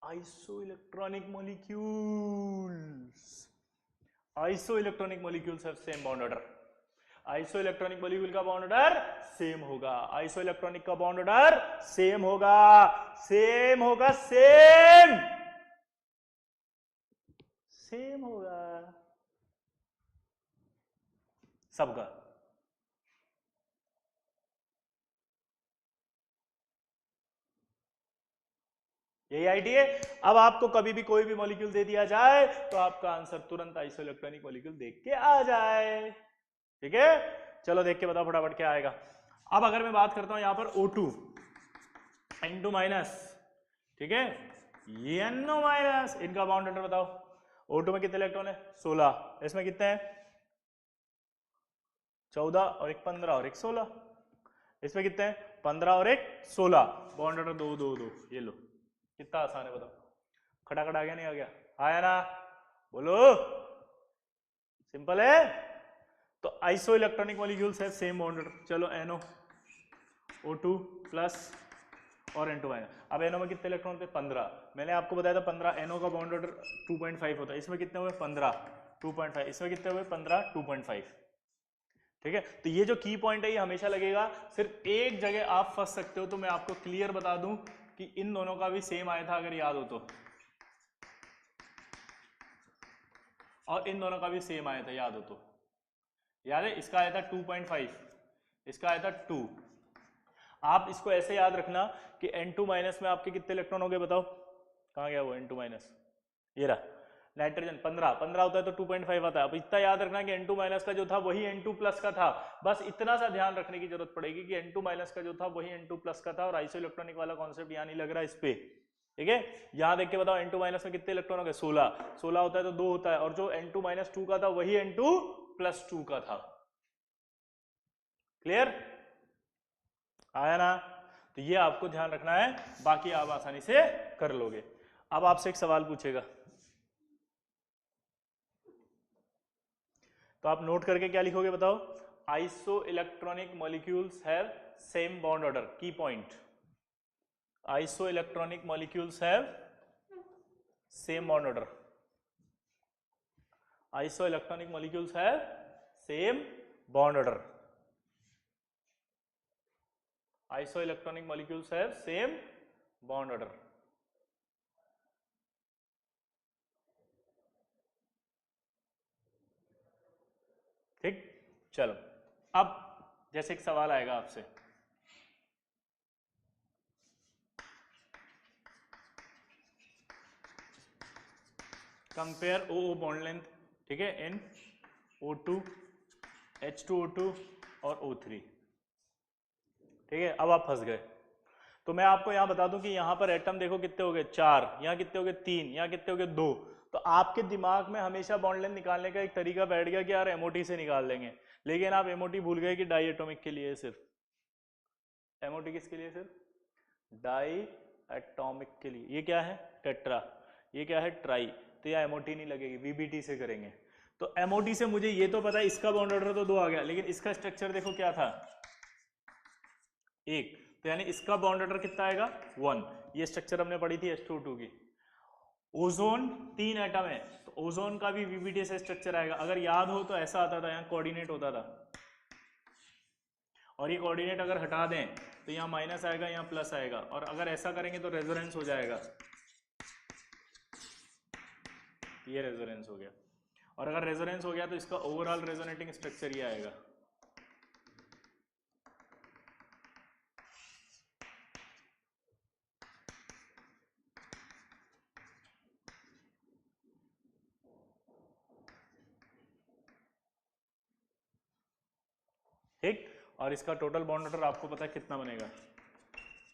Iso electronic molecules, iso electronic molecules have same bond order. Iso electronic molecule का बॉन्ड ऑर्डर सेम होगा, आइसो इलेक्ट्रॉनिक का बॉन्ड ऑर्डर सेम होगा, सेम होगा, सेम होगा सबका। यही आईडिया है। अब आपको कभी भी कोई भी मॉलिक्यूल दे दिया जाए तो आपका आंसर तुरंत आइसो इलेक्ट्रॉनिक मॉलिक्यूल देख के आ जाए, ठीक है। चलो देख के बताओ फटाफट क्या आएगा। अब अगर मैं बात करता हूं यहां पर O2 N2 माइनस, ठीक है, NO माइनस, इनका बॉन्ड ऑर्डर बताओ। O2 में कितने इलेक्ट्रॉन है, 16, इसमें कितने हैं 14 और एक 15 और एक 16, इसमें कितने हैं 15 और एक 16, बॉन्ड ऑर्डर 2 2 2। ये लो, कितना आसान है बताओ, खटाखट आ गया नहीं आ गया, आया ना, बोलो, सिंपल है। तो आइसो इलेक्ट्रॉनिक मॉलिक्यूल्स है सेम बॉन्ड ऑर्डर। चलो NO O2 प्लस और N2 माइनस। अब NO में कितने इलेक्ट्रॉन थे 15, मैंने आपको बताया था 15, NO का बॉन्ड ऑर्डर 2.5 होता है, इसमें कितने हुए 15 2.5, इसमें कितने हुए 15 2.5, ठीक है। तो ये जो की पॉइंट है ये हमेशा लगेगा, सिर्फ एक जगह आप फंस सकते हो, तो मैं आपको क्लियर बता दूं कि इन दोनों का भी सेम आया था अगर याद हो तो, और इन दोनों का भी सेम आया था याद हो तो, याद है, इसका आया था 2.5, इसका आया था 2। आप इसको ऐसे याद रखना कि N2 माइनस में आपके कितने इलेक्ट्रॉन हो गए बताओ, कहां गया वो N2 माइनस, ये रहा, नाइट्रोजन 15 होता है तो 2.5 आता है। अब इतना याद रखना कि N2 माइनस का जो था वही N2 प्लस का था, बस इतना सा ध्यान रखने की जरूरत पड़ेगी कि N2 माइनस का जो था वही N2 प्लस का था, और आइसो इलेक्ट्रॉनिक वाला कॉन्सेप्ट यहाँ नहीं लग रहा इस पे, ठीक है। यहां देख के बताओ N2 माइनस में कितने इलेक्ट्रॉन हो गए 16, 16 होता है तो 2 होता है, और जो N2 माइनस 2 का था वही N2 प्लस 2 का था। क्लियर आया ना, तो ये आपको ध्यान रखना है, बाकी आप आसानी से कर लोगे। अब आपसे एक सवाल पूछेगा तो आप नोट करके क्या लिखोगे बताओ, isoelectronic molecules have same bond order, key point, isoelectronic molecules have same bond order, isoelectronic molecules have same bond order, isoelectronic molecules have same bond order. ठीक, चलो अब जैसे एक सवाल आएगा आपसे, कंपेयर ओ बॉन्ड लेंथ, ठीक है, इन O2, H2O2 और O3, ठीक है। अब आप फंस गए। तो मैं आपको यहां बता दूं कि यहां पर एटम देखो कितने हो गए 4, यहां कितने हो गए 3, यहां कितने हो गए 2। तो आपके दिमाग में हमेशा बॉन्ड लेंथ निकालने का एक तरीका बैठ गया कि यार एमओटी से निकाल देंगे, लेकिन आप एमओटी भूल गए कि डाई एटॉमिक के लिए सिर्फ, एमओटी किसके लिए, सिर्फ डाई एटॉमिक के लिए। ये क्या है टेट्रा, ये क्या है ट्राई, तो यह एमओटी नहीं लगेगी, वीबीटी से करेंगे। तो एमओटी से मुझे ये तो पता है इसका बॉन्ड ऑर्डर तो 2 आ गया, लेकिन इसका स्ट्रक्चर देखो क्या था 1, तो यानी इसका बॉन्ड ऑर्डर कितना आएगा 1। ये स्ट्रक्चर हमने पढ़ी थी H2O2 की। ओजोन 3 एटम है, तो ओजोन का भी वीबीटी से स्ट्रक्चर आएगा। अगर याद हो तो ऐसा आता था, यहाँ कोऑर्डिनेट होता था, और ये कोऑर्डिनेट अगर हटा दें तो यहाँ माइनस आएगा, यहाँ प्लस आएगा, और अगर ऐसा करेंगे तो रेजोनेंस हो जाएगा, ये रेजोनेंस हो गया। और अगर रेजोनेंस हो गया तो इसका ओवरऑल रेजोनेटिंग स्ट्रक्चर ये आएगा। ठीक, और इसका टोटल बॉन्ड ऑर्डर आपको पता है कितना बनेगा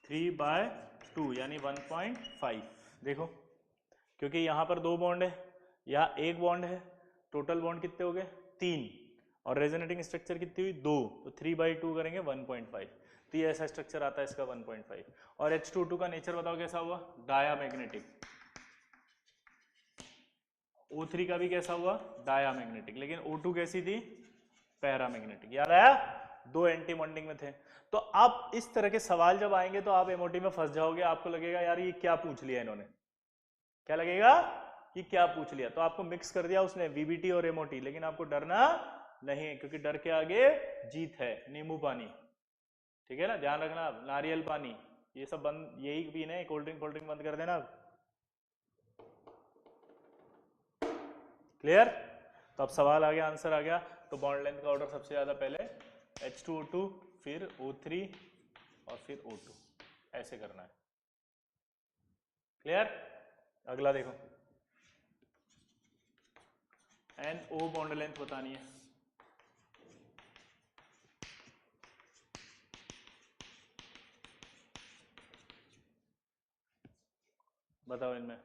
3/2 यानी 1.5। देखो क्योंकि यहाँ पर 2 बॉन्ड है, यहाँ 1 बॉन्ड है, टोटल बॉन्ड कितने हो गए 3, और रेजोनेटिंग स्ट्रक्चर कितनी हुई 2, तो 3/2 करेंगे 1.5। तो ये ऐसा स्ट्रक्चर आता है इसका 1.5। और H2O2 का नेचर बताओ कैसा हुआ, डायामैग्नेटिक। O3 का भी कैसा हुआ, डायामैग्नेटिक, लेकिन O2 कैसी थी, पैरामैग्नेटिक। याद आया, 2 एंटी बॉन्डिंग में थे। तो अब इस तरह के सवाल जब आएंगे तो आप एमओटी में फंस जाओगे, आपको लगेगा यार ये क्या पूछ लिया इन्होंने, क्या लगेगा कि क्या पूछ लिया। तो आपको मिक्स कर दिया उसने वीबीटी और एमओटी, लेकिन आपको डरना नहीं है, क्योंकि डर के आगे जीत है। नींबू पानी, ठीक है ना, ध्यान रखना, नारियल पानी, ये सब बंद, यही पीने, कोल्ड ड्रिंक बंद कर देना। क्लियर। तो अब सवाल आ गया, आंसर आ गया। तो बॉन्ड लेंथ का ऑर्डर सबसे ज्यादा पहले H2O2, फिर O3 और फिर O2, ऐसे करना है। क्लियर। अगला देखो, NO बॉन्ड लेंथ बतानी है। बताओ इनमें,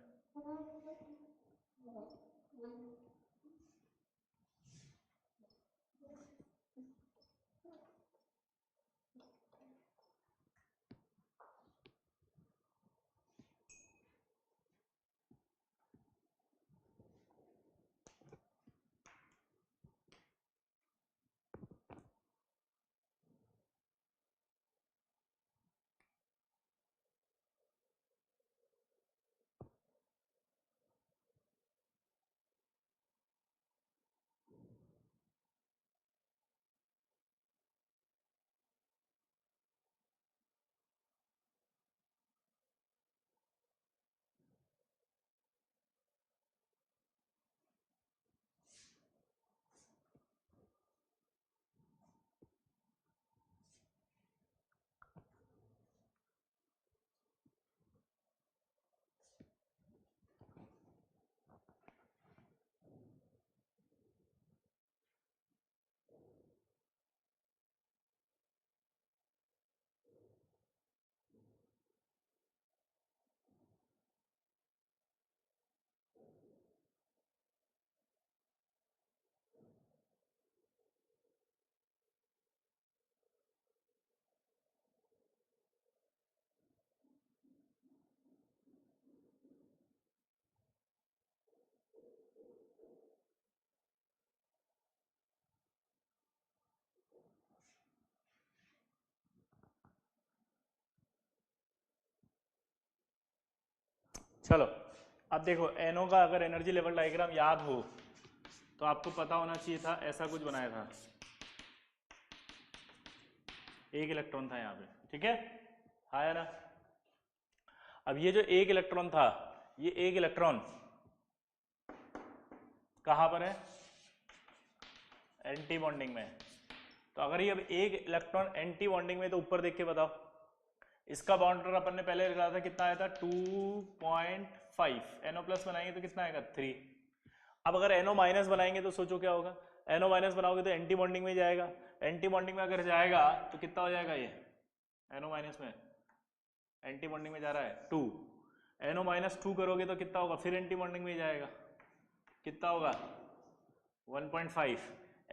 चलो अब देखो, NO का अगर एनर्जी लेवल डायग्राम याद हो तो आपको पता होना चाहिए था, ऐसा कुछ बनाया था, 1 इलेक्ट्रॉन था यहाँ पे, ठीक है, आया ना। अब ये जो 1 इलेक्ट्रॉन था, ये 1 इलेक्ट्रॉन कहाँ पर है, एंटी बॉन्डिंग में। तो अगर ये अब 1 इलेक्ट्रॉन एंटी बॉन्डिंग में, तो ऊपर देख के बताओ, इसका बॉन्ड ऑर्डर अपन ने पहले लिखा था, कितना आया था 2.5, NO+ बनाएंगे तो कितना आएगा 3, अब अगर NO माइनस बनाएंगे तो सोचो क्या होगा, NO माइनस बनाओगे तो एंटी बॉन्डिंग में जाएगा, एंटी बॉन्डिंग में अगर जाएगा तो कितना हो जाएगा, ये NO माइनस में एंटी बॉन्डिंग में जा रहा है 2, NO माइनस 2 करोगे तो कितना होगा, फिर एंटी बॉन्डिंग में जाएगा, कितना होगा 1.5,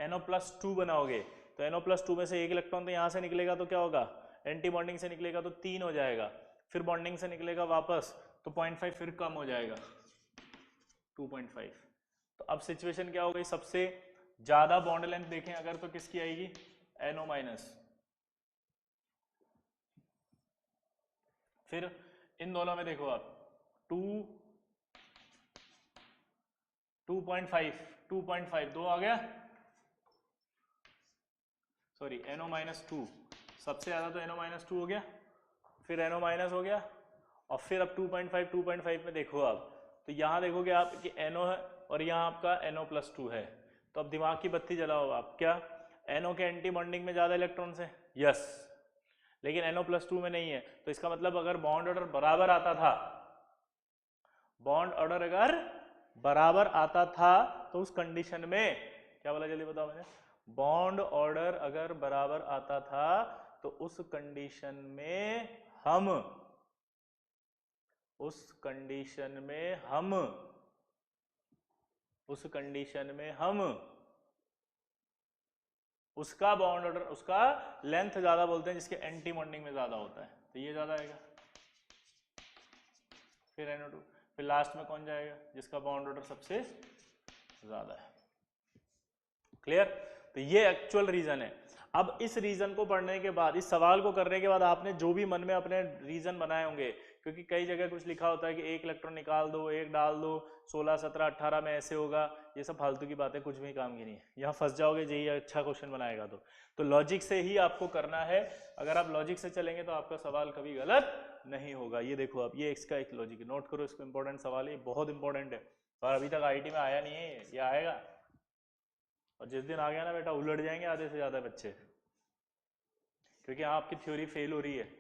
NO प्लस 2 बनाओगे तो NO प्लस 2 में से एक इलेक्ट्रॉन तो यहाँ से निकलेगा तो क्या होगा, एंटी बॉन्डिंग से निकलेगा तो 3 हो जाएगा, फिर बॉन्डिंग से निकलेगा वापस तो 0.5 फिर कम हो जाएगा 2.5। तो अब सिचुएशन क्या हो गई, सबसे ज्यादा बॉन्ड लेंथ देखें अगर तो किसकी आएगी, NO माइनस। फिर इन दोनों में देखो आप 2.5 दो आ गया, सॉरी NO माइनस 2, सबसे ज्यादा तो NO माइनस 2 हो गया, फिर NO माइनस हो गया, और फिर अब 2.5 में देखो आप तो यहाँ देखोगे आप कि NO है और यहाँ आपका NO प्लस 2 है। तो अब दिमाग की बत्ती जलाओ आप, क्या NO के एंटी बॉन्डिंग में ज्यादा इलेक्ट्रॉन्स है, यस, लेकिन NO प्लस 2 में नहीं है। तो इसका मतलब अगर बॉन्ड ऑर्डर बराबर आता था, बॉन्ड ऑर्डर अगर बराबर आता था तो उस कंडीशन में, क्या बोला जल्दी बताओ मैंने, बॉन्ड ऑर्डर अगर बराबर आता था तो उस कंडीशन में हम उसका बॉन्ड ऑर्डर, उसका लेंथ ज्यादा बोलते हैं जिसके एंटी बॉन्डिंग में ज्यादा होता है, तो ये ज्यादा आएगा, फिर NO2, फिर लास्ट में कौन जाएगा, जिसका बॉन्ड ऑर्डर सबसे ज्यादा है। क्लियर? तो ये एक्चुअल रीजन है। अब इस रीजन को पढ़ने के बाद, इस सवाल को करने के बाद आपने जो भी मन में अपने रीजन बनाए होंगे, क्योंकि कई जगह कुछ लिखा होता है कि एक इलेक्ट्रॉन निकाल दो, एक डाल दो, 16, 17, 18 में ऐसे होगा, ये सब फालतू की बातें, कुछ भी काम की नहीं है, यहाँ फंस जाओगे यही अच्छा क्वेश्चन बनाएगा। तो लॉजिक से ही आपको करना है, अगर आप लॉजिक से चलेंगे तो आपका सवाल कभी गलत नहीं होगा। ये देखो आप, ये इसका एक लॉजिक है, नोट करो इसको, इंपॉर्टेंट सवाल है, बहुत इंपॉर्टेंट है, और अभी तक IIT में आया नहीं है, ये आएगा, और जिस दिन आ गया ना बेटा उलट जाएंगे आधे से ज्यादा बच्चे, क्योंकि आपकी थ्योरी फेल हो रही है।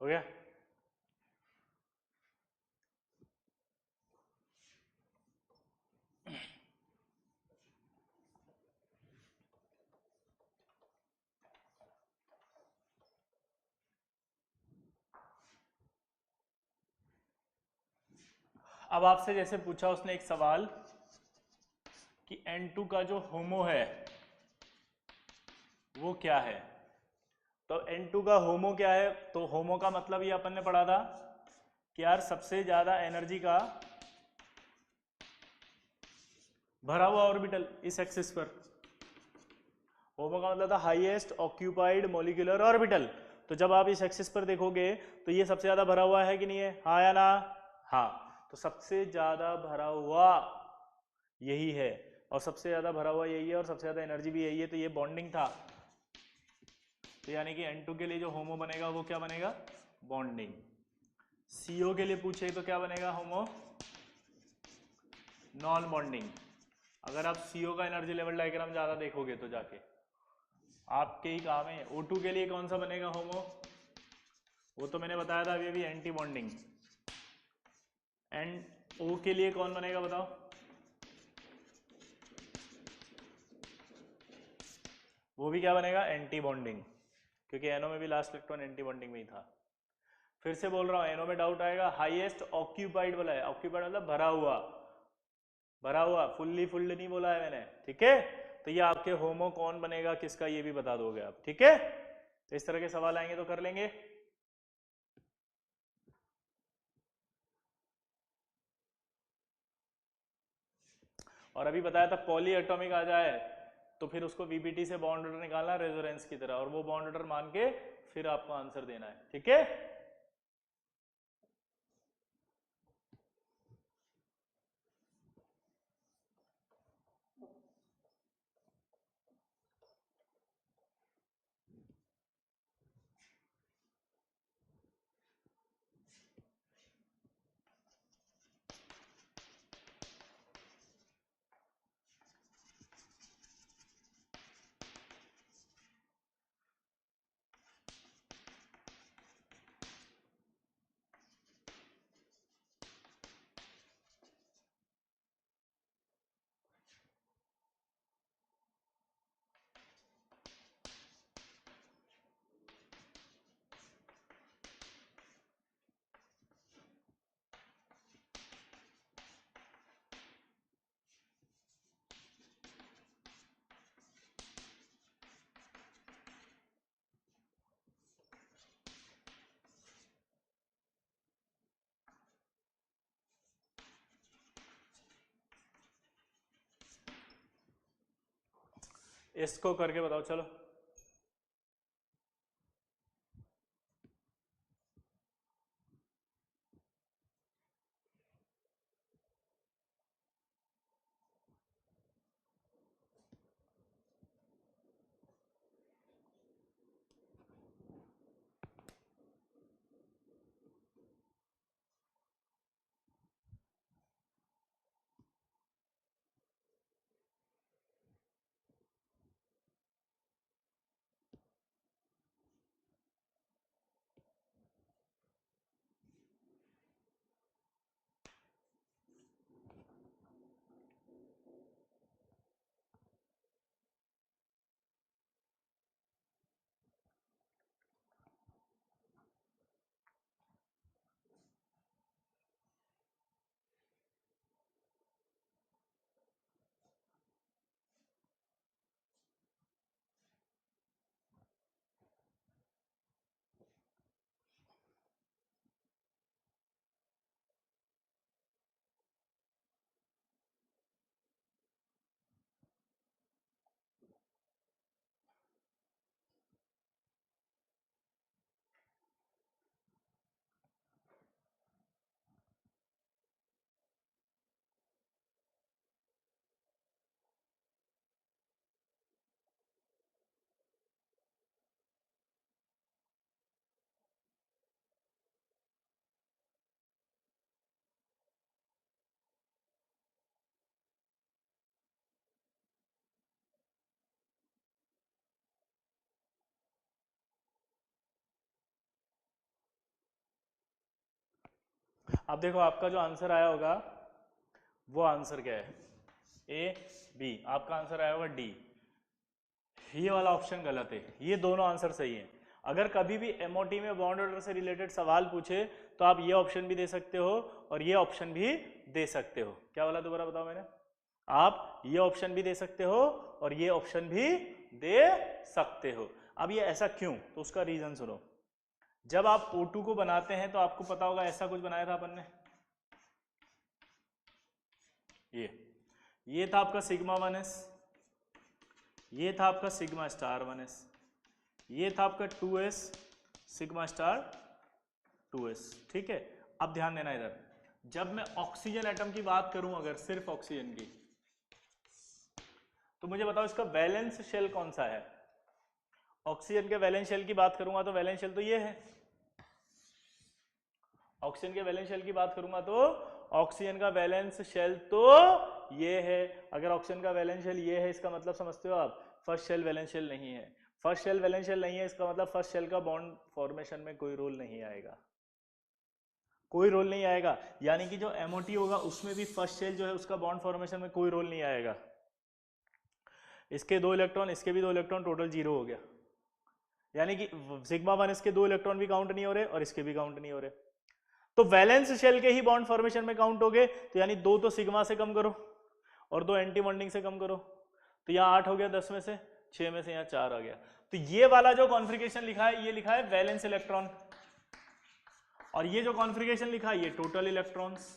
हो गया? अब आपसे जैसे पूछा उसने एक सवाल कि N2 का जो होमो है वो क्या है, तो N2 का होमो क्या है, तो होमो का मतलब ये अपन ने पढ़ा था कि यार सबसे ज्यादा एनर्जी का भरा हुआ ऑर्बिटल इस एक्सिस पर, होमो का मतलब था हाईएस्ट ऑक्यूपाइड मॉलिक्यूलर ऑर्बिटल। तो जब आप इस एक्सिस पर देखोगे तो ये सबसे ज्यादा भरा हुआ है कि नहीं है, हाँ या ना, हाँ, तो सबसे ज्यादा भरा हुआ यही है, और सबसे ज्यादा भरा हुआ यही है, और सबसे ज्यादा एनर्जी भी यही है, तो ये बॉन्डिंग था। तो यानी कि N2 के लिए जो होमो बनेगा वो क्या बनेगा, बॉन्डिंग। CO के लिए पूछे तो क्या बनेगा, होमो नॉन बॉन्डिंग। अगर आप CO का एनर्जी लेवल डायग्राम ज्यादा देखोगे तो जाके आपके ही काम है। O2 के लिए कौन सा बनेगा होमो, वो तो मैंने बताया था अभी एंटी बॉन्डिंग। एंड O के लिए कौन बनेगा बताओ, वो भी क्या बनेगा, एंटी बॉन्डिंग, क्योंकि NO में भी लास्ट इलेक्ट्रॉन एंटी बॉन्डिंग में ही था। फिर से बोल रहा हूं, NO में डाउट आएगा, हाईएस्ट ऑक्यूपाइड बोला है, ऑक्यूपाइड मतलब भरा हुआ, भरा हुआ, फुल्ली फुल्ड नहीं बोला है मैंने, ठीक है। तो ये आपके होमो कौन बनेगा किसका, ये भी बता दोगे आप, ठीक है। तो इस तरह के सवाल आएंगे तो कर लेंगे। और अभी बताया था पॉली एटॉमिक आ जाए तो फिर उसको वीबीटी से बॉन्ड ऑर्डर निकालना रेजोनेंस की तरह, और वो बॉन्ड ऑर्डर मान के फिर आपको आंसर देना है, ठीक है। इसको करके बताओ चलो। अब देखो आपका जो आंसर आया होगा वो आंसर क्या है, ए बी। आपका आंसर आया होगा डी। ये वाला ऑप्शन गलत है, ये दोनों आंसर सही है। अगर कभी भी एमओटी में बॉन्ड ऑर्डर से रिलेटेड सवाल पूछे तो आप ये ऑप्शन भी दे सकते हो और ये ऑप्शन भी दे सकते हो। क्या वाला दोबारा बताओ मैंने? आप ये ऑप्शन भी दे सकते हो और ये ऑप्शन भी दे सकते हो। अब ये ऐसा क्यों, तो उसका रीजन सुनो। जब आप O2 को बनाते हैं तो आपको पता होगा ऐसा कुछ बनाया था अपन ने, ये था आपका सिग्मा 1s, ये था आपका सिग्मा स्टार 1s, ये था आपका 2s सिग्मा स्टार 2s, ठीक है। अब ध्यान देना इधर, जब मैं ऑक्सीजन एटम की बात करूं अगर सिर्फ ऑक्सीजन की, तो मुझे बताओ इसका वैलेंस शेल कौन सा है। ऑक्सीजन के वैलेंस शेल की बात करूंगा तो वैलेंस शेल तो ये है। ऑक्सीजन के वैलेंस शेल की बात करूंगा तो ऑक्सीजन का वैलेंस शेल तो ये है। अगर ऑक्सीजन का वैलेंस शेल ये है इसका मतलब समझते हो आप, फर्स्ट शेल वैलेंस शेल नहीं है। फर्स्ट शेल वैलेंस शेल नहीं है इसका मतलब फर्स्ट शेल का बॉन्ड फॉर्मेशन में कोई रोल नहीं आएगा, कोई रोल नहीं आएगा। यानी कि जो एमओटी होगा उसमें भी फर्स्ट शेल जो है उसका बॉन्ड फॉर्मेशन में कोई रोल नहीं आएगा। इसके 2 इलेक्ट्रॉन, इसके भी 2 इलेक्ट्रॉन, टोटल 0 हो गया। यानी कि सिग्मा 1 इसके 2 इलेक्ट्रॉन भी काउंट नहीं हो रहे और इसके भी काउंट नहीं हो रहे। तो वैलेंस शेल के ही बॉन्ड फॉर्मेशन में काउंट हो गए, तो यानी 2 तो सिग्मा से कम करो और 2 एंटी बॉन्डिंग से कम करो, तो यहाँ 8 हो गया, 10 में से 6 में से यहाँ 4 आ गया। तो ये वाला जो कॉन्फ़िगरेशन लिखा है ये लिखा है वैलेंस इलेक्ट्रॉन, और ये जो कॉन्फ़िगरेशन लिखा है ये टोटल इलेक्ट्रॉन्स।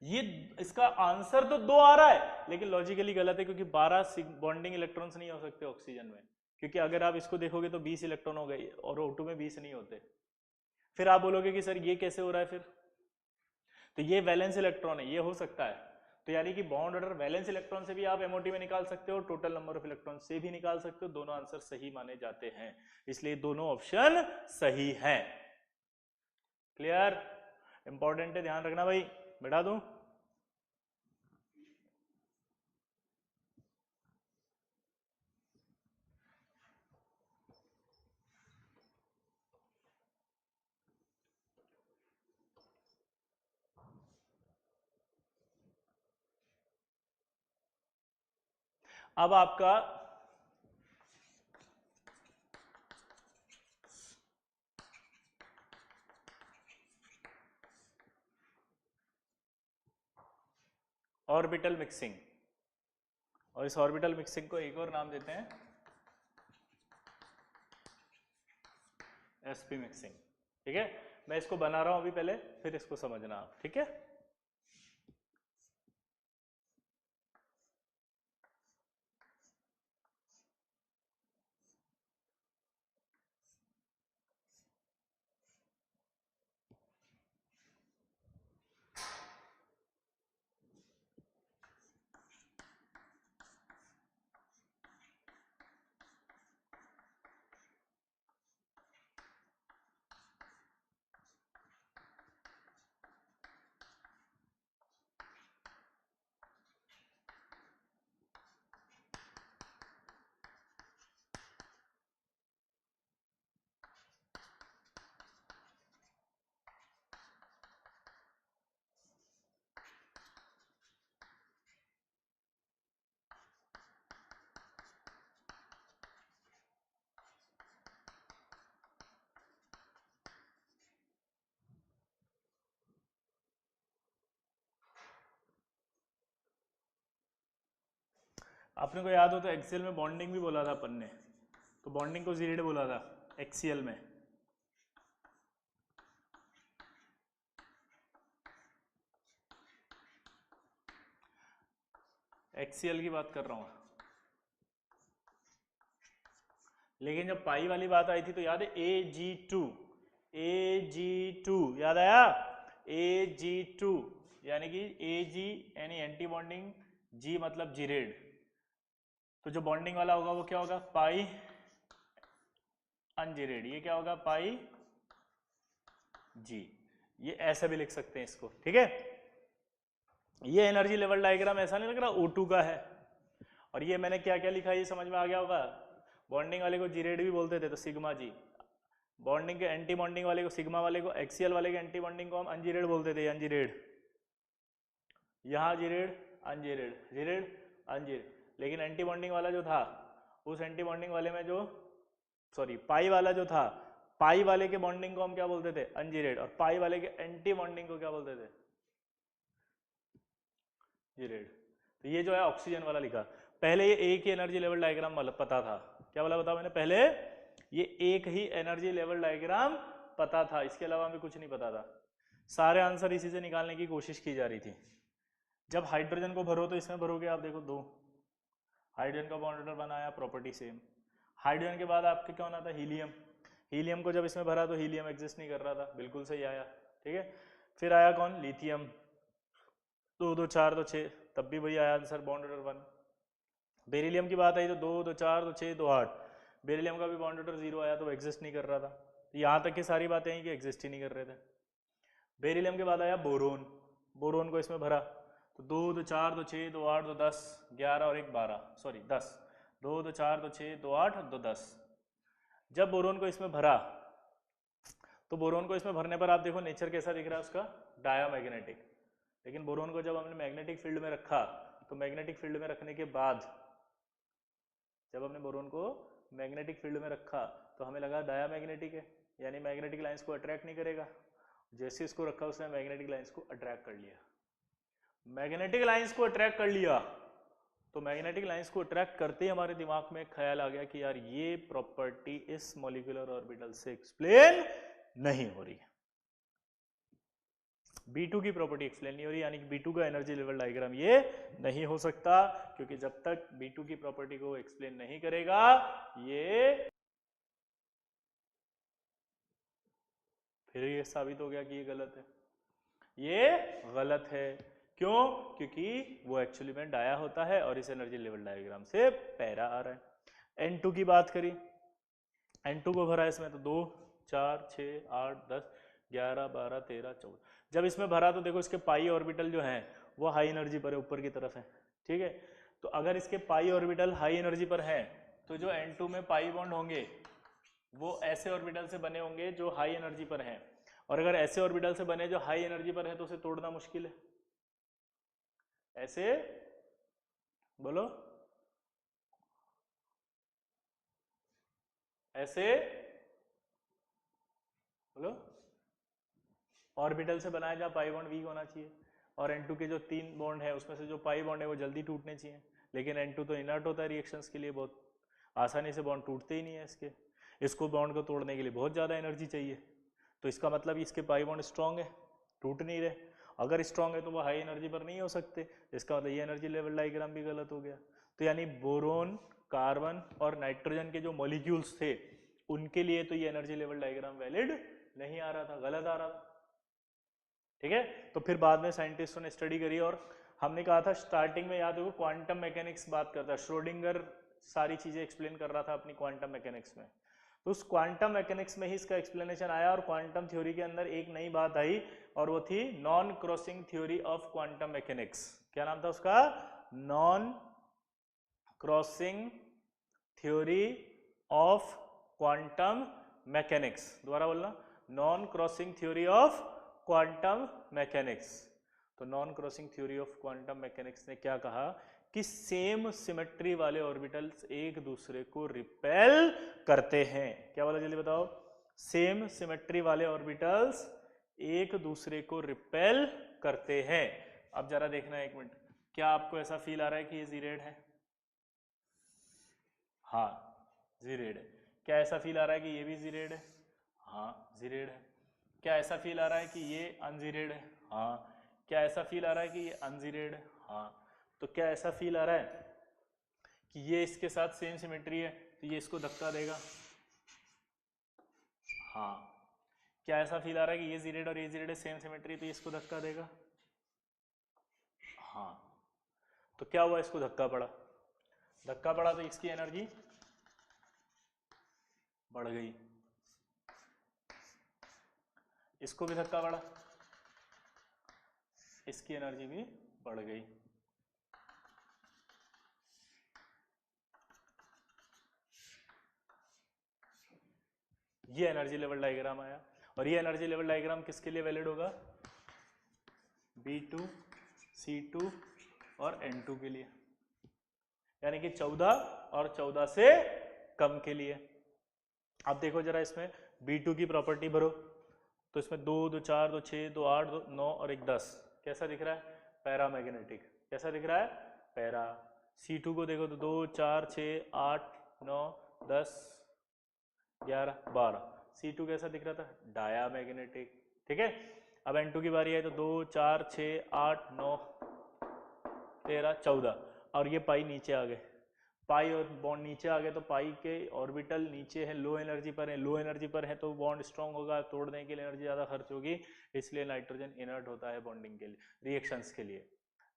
ये इसका आंसर तो 2 आ रहा है, लेकिन लॉजिकली गलत है, क्योंकि 12 बॉन्डिंग इलेक्ट्रॉन्स नहीं हो सकते ऑक्सीजन में, क्योंकि अगर आप इसको देखोगे तो 20 इलेक्ट्रॉन हो गए और O2 में 20 नहीं होते। फिर आप बोलोगे कि सर ये कैसे हो रहा है फिर, तो ये वैलेंस इलेक्ट्रॉन है, ये हो सकता है। तो यानी कि बॉन्ड ऑर्डर वैलेंस इलेक्ट्रॉन से भी आप MOT में निकाल सकते हो, टोटल नंबर ऑफ इलेक्ट्रॉन से भी निकाल सकते हो, दोनों आंसर सही माने जाते हैं, इसलिए दोनों ऑप्शन सही हैं। क्लियर? इंपॉर्टेंट है, ध्यान रखना भाई। बैठा दूं? अब आपका ऑर्बिटल मिक्सिंग, और इस ऑर्बिटल मिक्सिंग को एक और नाम देते हैं sp मिक्सिंग। ठीक है, मैं इसको बना रहा हूं अभी, पहले फिर इसको समझना आप। ठीक है, आपने को याद हो तो एक्सीएल में बॉन्डिंग भी बोला था अपन ने, तो बॉन्डिंग को जीरेड बोला था एक्सीएल में। एक्सीएल की बात कर रहा हूं, लेकिन जब पाई वाली बात आई थी तो याद है Ag2, Ag2 याद आया? Ag2 यानी कि Ag यानी एंटी बॉन्डिंग, G मतलब जीरेड, तो जो बॉन्डिंग वाला होगा वो क्या होगा? पाई अनजीरेड। ये क्या होगा? पाई जी। ये ऐसे भी लिख सकते हैं इसको। ठीक है, ये एनर्जी लेवल डायग्राम ऐसा नहीं लग रहा O2 का है, और ये मैंने क्या क्या लिखा है ये समझ में आ गया होगा। बॉन्डिंग वाले को जीरेड भी बोलते थे तो सिग्मा जी, बॉन्डिंग के एंटी बॉन्डिंग वाले को सिग्मा वाले को, एक्सीएल वाले के एंटी बॉन्डिंग को हम अनजीरेड बोलते थे, अनजीरेड। यहाँ जीरेड अनजीरेड, जीरेड अनजीरेड, लेकिन एंटी बॉन्डिंग वाला जो था उस एंटी बॉन्डिंग वाले में जो सॉरी पाई वाला जो था, पाई वाले के बॉन्डिंग को हम क्या बोलते थे? अनजीरेड, और पाई वाले के एंटी बॉन्डिंग को क्या बोलते थे? जीरेड। तो ये जो है ऑक्सीजन वाला लिखा, पहले ये एक ही एनर्जी लेवल डायग्राम मतलब पता था। क्या बोला बताओ मैंने? पहले ये एक ही एनर्जी लेवल डायग्राम पता था, इसके अलावा हमें कुछ नहीं पता था। सारे आंसर इसी से निकालने की कोशिश की जा रही थी। जब हाइड्रोजन को भरो तो इसमें भरोगे आप, देखो 2 हाइड्रोजन का बॉन्ड ऑर्डर बनाया, प्रॉपर्टी सेम। हाइड्रोजन के बाद आपके क्या होना था? हीलियम। हीलियम को जब इसमें भरा तो हीलियम एग्जिस्ट नहीं कर रहा था, बिल्कुल सही आया। ठीक है, फिर आया कौन? लिथियम, 2 2 4 2 6, तब भी वही आया आंसर, बॉन्ड ऑर्डर 1। बेरिलियम की बात आई तो 2 2 4 2 6 2 8, बेरिलियम का भी बॉन्ड ऑर्डर 0 आया, तो एग्जिस्ट नहीं कर रहा था। तो यहाँ तक की सारी बातें हैं कि एग्जिस्ट ही नहीं कर रहे थे। बेरिलियम के बाद आया बोरोन, बोरोन को इसमें भरा तो 2 2 4 2 6 2 8 2 10 11 और 1 12, सॉरी 10, 2 2 4 2 6 2 8 2 10। जब बोरोन को इसमें भरा तो बोरोन को इसमें भरने पर आप देखो नेचर कैसा दिख रहा है उसका? डायामैग्नेटिक। लेकिन बोरोन को जब हमने मैग्नेटिक फील्ड में रखा तो मैग्नेटिक फील्ड में रखने के बाद, जब हमने बोरोन को मैग्नेटिक फील्ड में रखा तो हमें लगा डायामैग्नेटिक है, यानी मैग्नेटिक लाइंस को अट्रैक्ट नहीं करेगा। जैसे इसको रखा उसने मैग्नेटिक लाइंस को अट्रैक्ट कर लिया, मैग्नेटिक लाइंस को अट्रैक्ट कर लिया, तो मैग्नेटिक लाइंस को अट्रैक्ट करते ही हमारे दिमाग में ख्याल आ गया कि यार ये प्रॉपर्टी इस मॉलिक्यूलर ऑर्बिटल से एक्सप्लेन नहीं हो रही है। B2 की प्रॉपर्टी एक्सप्लेन नहीं हो रही, यानी कि B2 का एनर्जी लेवल डायग्राम ये नहीं हो सकता, क्योंकि जब तक B2 की प्रॉपर्टी को एक्सप्लेन नहीं करेगा ये फिर ये साबित हो गया कि ये गलत है, ये गलत है। क्यों? क्योंकि वो एक्चुअली में डाया होता है और इस एनर्जी लेवल डायग्राम से पैरा आ रहा है। N2 की बात करी, N2 को भरा इसमें तो 2 4 6 8 10 11 12 13 14, जब इसमें भरा तो देखो इसके पाई ऑर्बिटल जो हैं वो हाई एनर्जी पर है, ऊपर की तरफ है, ठीक है। तो अगर इसके पाई ऑर्बिटल हाई एनर्जी पर है तो जो N2 में पाई बॉन्ड होंगे वो ऐसे ऑर्बिटल से बने होंगे जो हाई एनर्जी पर हैं, और अगर ऐसे ऑर्बिटल से बने जो हाई एनर्जी पर है तो उसे तोड़ना मुश्किल है। ऐसे बोलो, ऐसे बोलो, ऑर्बिटल से बनाया जहाँ पाई बॉन्ड वीक होना चाहिए, और N2 के जो 3 बॉन्ड है उसमें से जो पाई बॉन्ड है वो जल्दी टूटने चाहिए, लेकिन N2 तो इनर्ट होता है रिएक्शंस के लिए, बहुत आसानी से बॉन्ड टूटते ही नहीं है इसके। इसको बॉन्ड को तोड़ने के लिए बहुत ज़्यादा एनर्जी चाहिए, तो इसका मतलब इसके पाई बॉन्ड स्ट्रांग है, टूट नहीं रहे। अगर स्ट्रांग है तो वो हाई एनर्जी पर नहीं हो सकते, इसका मतलब ये एनर्जी लेवल डायग्राम भी गलत हो गया। तो यानी बोरोन, कार्बन और नाइट्रोजन के जो मॉलिक्यूल्स थे उनके लिए तो ये एनर्जी लेवल डायग्राम वैलिड नहीं आ रहा था, गलत आ रहा था, ठीक है। तो फिर बाद में साइंटिस्टों ने स्टडी करी, और हमने कहा था स्टार्टिंग में, याद होगा क्वांटम मैकेनिक्स बात करता है, श्रोडिंगर सारी चीजें एक्सप्लेन कर रहा था अपनी क्वांटम मैकेनिक्स में, तो उस क्वांटम मैकेनिक्स में ही इसका एक्सप्लेनेशन आया, और क्वांटम थ्योरी के अंदर एक नई बात आई और वो थी non crossing theory of quantum mechanics. क्या नाम था उसका? Non crossing theory of quantum mechanics. दोबारा बोलना, non crossing theory of quantum mechanics. तो non crossing theory of quantum mechanics ने क्या कहा कि सेम सिमेट्री वाले ऑर्बिटल्स एक दूसरे को रिपेल करते हैं। क्या बोला जल्दी बताओ? सेम सिमेट्री वाले ऑर्बिटल्स एक दूसरे को रिपेल करते हैं। अब जरा देखना एक मिनट, क्या आपको ऐसा फील आ रहा है कि ये जीरेड है? हाँ जीरेड है। क्या ऐसा फील आ रहा है कि ये भी जीरेड है? हाँ जीरेड है। क्या ऐसा फील आ रहा है कि ये अनजीरेड है? हाँ। क्या ऐसा फील आ रहा है कि ये अनजीरेड है? हाँ। तो क्या ऐसा फील आ रहा है कि ये इसके साथ सेम सिमेट्री है तो ये इसको धक्का देगा? हाँ। क्या ऐसा फील आ रहा है कि ये जीरेड और ये जीरेड है, सेम सिमेट्री, तो ये इसको धक्का देगा? हाँ। तो क्या हुआ, इसको धक्का पड़ा, धक्का पड़ा तो इसकी एनर्जी बढ़ गई, इसको भी धक्का पड़ा, इसकी एनर्जी भी बढ़ गई। ये एनर्जी लेवल डायग्राम आया, और ये एनर्जी लेवल डायग्राम किसके लिए वैलिड होगा? B2, C2 और N2 के लिए, यानी कि 14 और 14 से कम के लिए। अब देखो जरा इसमें B2 की प्रॉपर्टी भरो, तो इसमें 2 2 4 2 6 2 8 2 9 और 1 10, कैसा दिख रहा है? पैरामैग्नेटिक। कैसा दिख रहा है? पैरा। C2 को देखो तो 2 4 6 8 9 10 11 12, C2 कैसा दिख रहा था? डायामैग्नेटिक। ठीक है। अब N2 की बारी है तो 2 4 6 8 9 13 14, और ये पाई नीचे आ गए, पाई और बॉन्ड नीचे आ गए, तो पाई के ऑर्बिटल नीचे है, लो एनर्जी पर है, लो एनर्जी पर है तो बॉन्ड स्ट्रांग होगा, तोड़ने के लिए एनर्जी ज़्यादा खर्च होगी, इसलिए नाइट्रोजन इनर्ट होता है बॉन्डिंग के लिए, रिएक्शंस के लिए।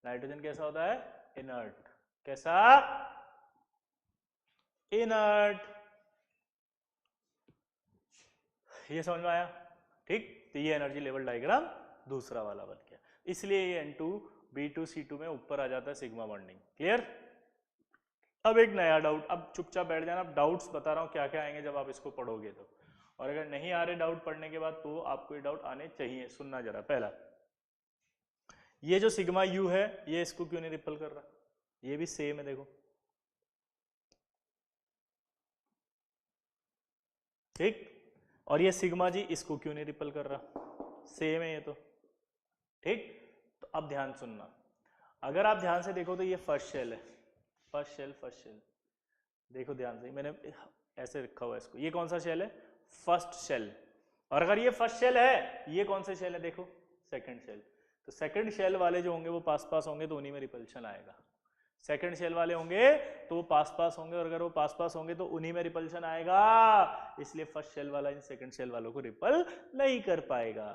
नाइट्रोजन कैसा होता है? इनर्ट। कैसा? इनर्ट। ये समझ में आया? ठीक। तो ये एनर्जी लेवल डायग्राम दूसरा वाला बन गया, इसलिए ये N2 B2 C2 में ऊपर आ जाता है सिग्मा बॉन्डिंग। क्लियर? अब एक नया डाउट, अब चुपचाप बैठ जाना, अब डाउट्स बता रहा हूँ क्या क्या आएंगे जब आप इसको पढ़ोगे तो, और अगर नहीं आ रहे डाउट पढ़ने के बाद तो आपको ये डाउट आने चाहिए। सुनना जरा। पहला, ये जो सिग्मा यू है ये इसको क्यों नहीं रिपल कर रहा? ये भी सेम है देखो, ठीक। और ये सिग्मा जी इसको क्यों नहीं रिपल कर रहा? सेम है ये तो, ठीक। तो अब ध्यान सुनना, अगर आप ध्यान से देखो तो ये फर्स्ट शेल है, फर्स्ट शेल, फर्स्ट शेल, देखो ध्यान से, मैंने ऐसे रखा हुआ है इसको, ये कौन सा शेल है? First shell. और अगर ये फर्स्ट शेल है, ये कौन से शेल है? देखो सेकंड शेल। तो सेकंड शेल वाले जो होंगे वो पास पास होंगे तो उन्हीं में रिपल्शन आएगा। सेकंड शेल वाले होंगे तो वो पास पास होंगे, और अगर वो पास पास होंगे तो उन्हीं में रिपल्शन आएगा, इसलिए फर्स्ट शेल वाला इन सेकंड शेल वालों को रिपल नहीं कर पाएगा।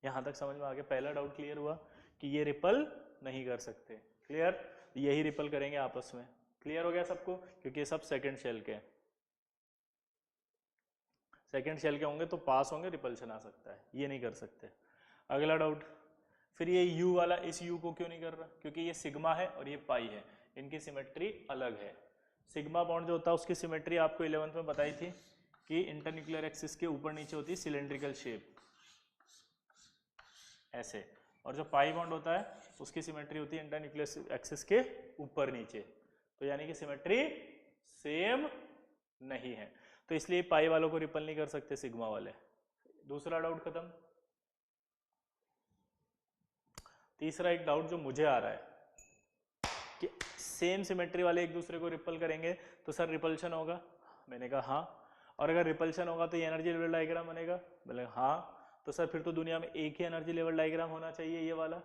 यहां तक समझ में आ गया? पहला डाउट क्लियर हुआ कि ये रिपल नहीं कर सकते। क्लियर? यही रिपल करेंगे आपस में। क्लियर हो गया सबको? क्योंकि ये सब सेकंड शेल के हैं। सेकंड शेल के होंगे तो पास होंगे, रिपल्शन आ सकता है, ये नहीं कर सकते। अगला डाउट, फिर ये U वाला इस U को क्यों नहीं कर रहा? क्योंकि ये सिग्मा है और ये पाई है, इनकी सिमेट्री अलग है। सिग्मा बॉन्ड जो होता है उसकी सिमेट्री आपको 11th में बताई थी कि इंटरन्यूक्लियर एक्सिस के ऊपर नीचे होती है सिलेंड्रिकल शेप ऐसे, और जो पाई बॉन्ड होता है उसकी सिमेट्री होती है इंटरन्यूक्लियर एक्सिस के ऊपर नीचे। तो यानी कि सिमेट्री सेम नहीं है, तो इसलिए पाई वालों को रिपल नहीं कर सकते सिग्मा वाले। दूसरा डाउट खत्म। तीसरा एक डाउट जो मुझे आ रहा है कि सेम सिमेट्री वाले एक दूसरे को रिपल करेंगे तो सर रिपल्शन होगा? मैंने कहा हाँ। और अगर रिपल्शन होगा तो ये एनर्जी लेवल डायग्राम बनेगा? बोले हाँ। तो सर फिर तो दुनिया में एक ही एनर्जी लेवल डायग्राम होना चाहिए, ये वाला,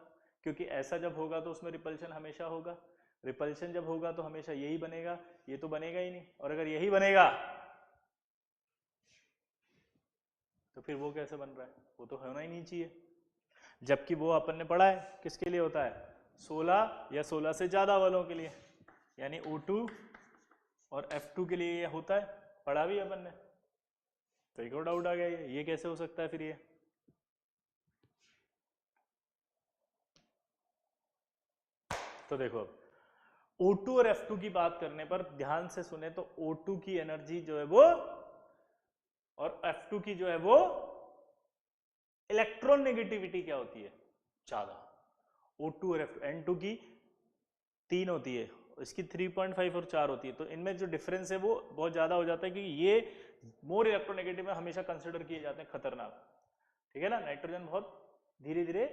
क्योंकि ऐसा जब होगा तो उसमें रिपल्शन हमेशा होगा, रिपल्शन जब होगा तो हमेशा यही बनेगा, ये तो बनेगा ही नहीं। और अगर यही बनेगा तो फिर वो कैसे बन रहा है? वो तो होना ही नहीं चाहिए। जबकि वो अपन ने पढ़ा है किसके लिए होता है? 16 या 16 से ज्यादा वालों के लिए, यानी O2 और F2 के लिए होता है, पढ़ा भी अपन ने। तो एक और डाउट आ गया, ये कैसे हो सकता है फिर? ये तो देखो, अब O2 और F2 की बात करने पर ध्यान से सुने तो O2 की एनर्जी जो है वो और F2 की जो है वो इलेक्ट्रॉन नेगेटिविटी क्या होती है? ज्यादा। O2 और F2, N2 की 3 होती है, इसकी 3.5 और 4 होती है, तो इनमें जो डिफरेंस है वो बहुत ज्यादा हो जाता है, क्योंकि ये मोर इलेक्ट्रोनेगेटिव में हमेशा कंसिडर किए जाते हैं खतरनाक। ठीक है ना? नाइट्रोजन बहुत धीरे धीरे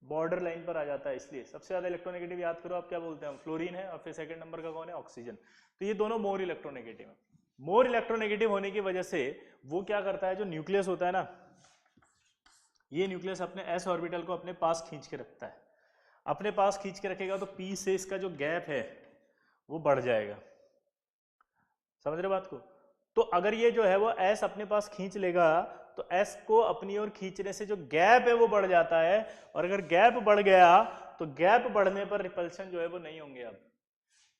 बॉर्डर लाइन पर आ जाता है, इसलिए सबसे ज्यादा इलेक्ट्रोनेगेटिव याद करो आप क्या बोलते हैं? फ्लोरीन है, और फिर सेकंड नंबर का कौन है? ऑक्सीजन। तो ये दोनों मोर इलेक्ट्रोनेगेटिव है। मोर इलेक्ट्रोनेगेटिव होने की वजह से वो क्या करता है, जो न्यूक्लियस होता है ना, ये न्यूक्लियस अपने s ऑर्बिटल को अपने पास खींच के रखता है। अपने पास खींच के रखेगा तो p से इसका जो गैप है वो बढ़ जाएगा। समझ रहे बात को? तो अगर ये जो है वो s अपने पास खींच लेगा तो s को अपनी ओर खींचने से जो गैप है वो बढ़ जाता है, और अगर गैप बढ़ गया तो गैप बढ़ने पर रिपल्शन जो है वो नहीं होंगे। अब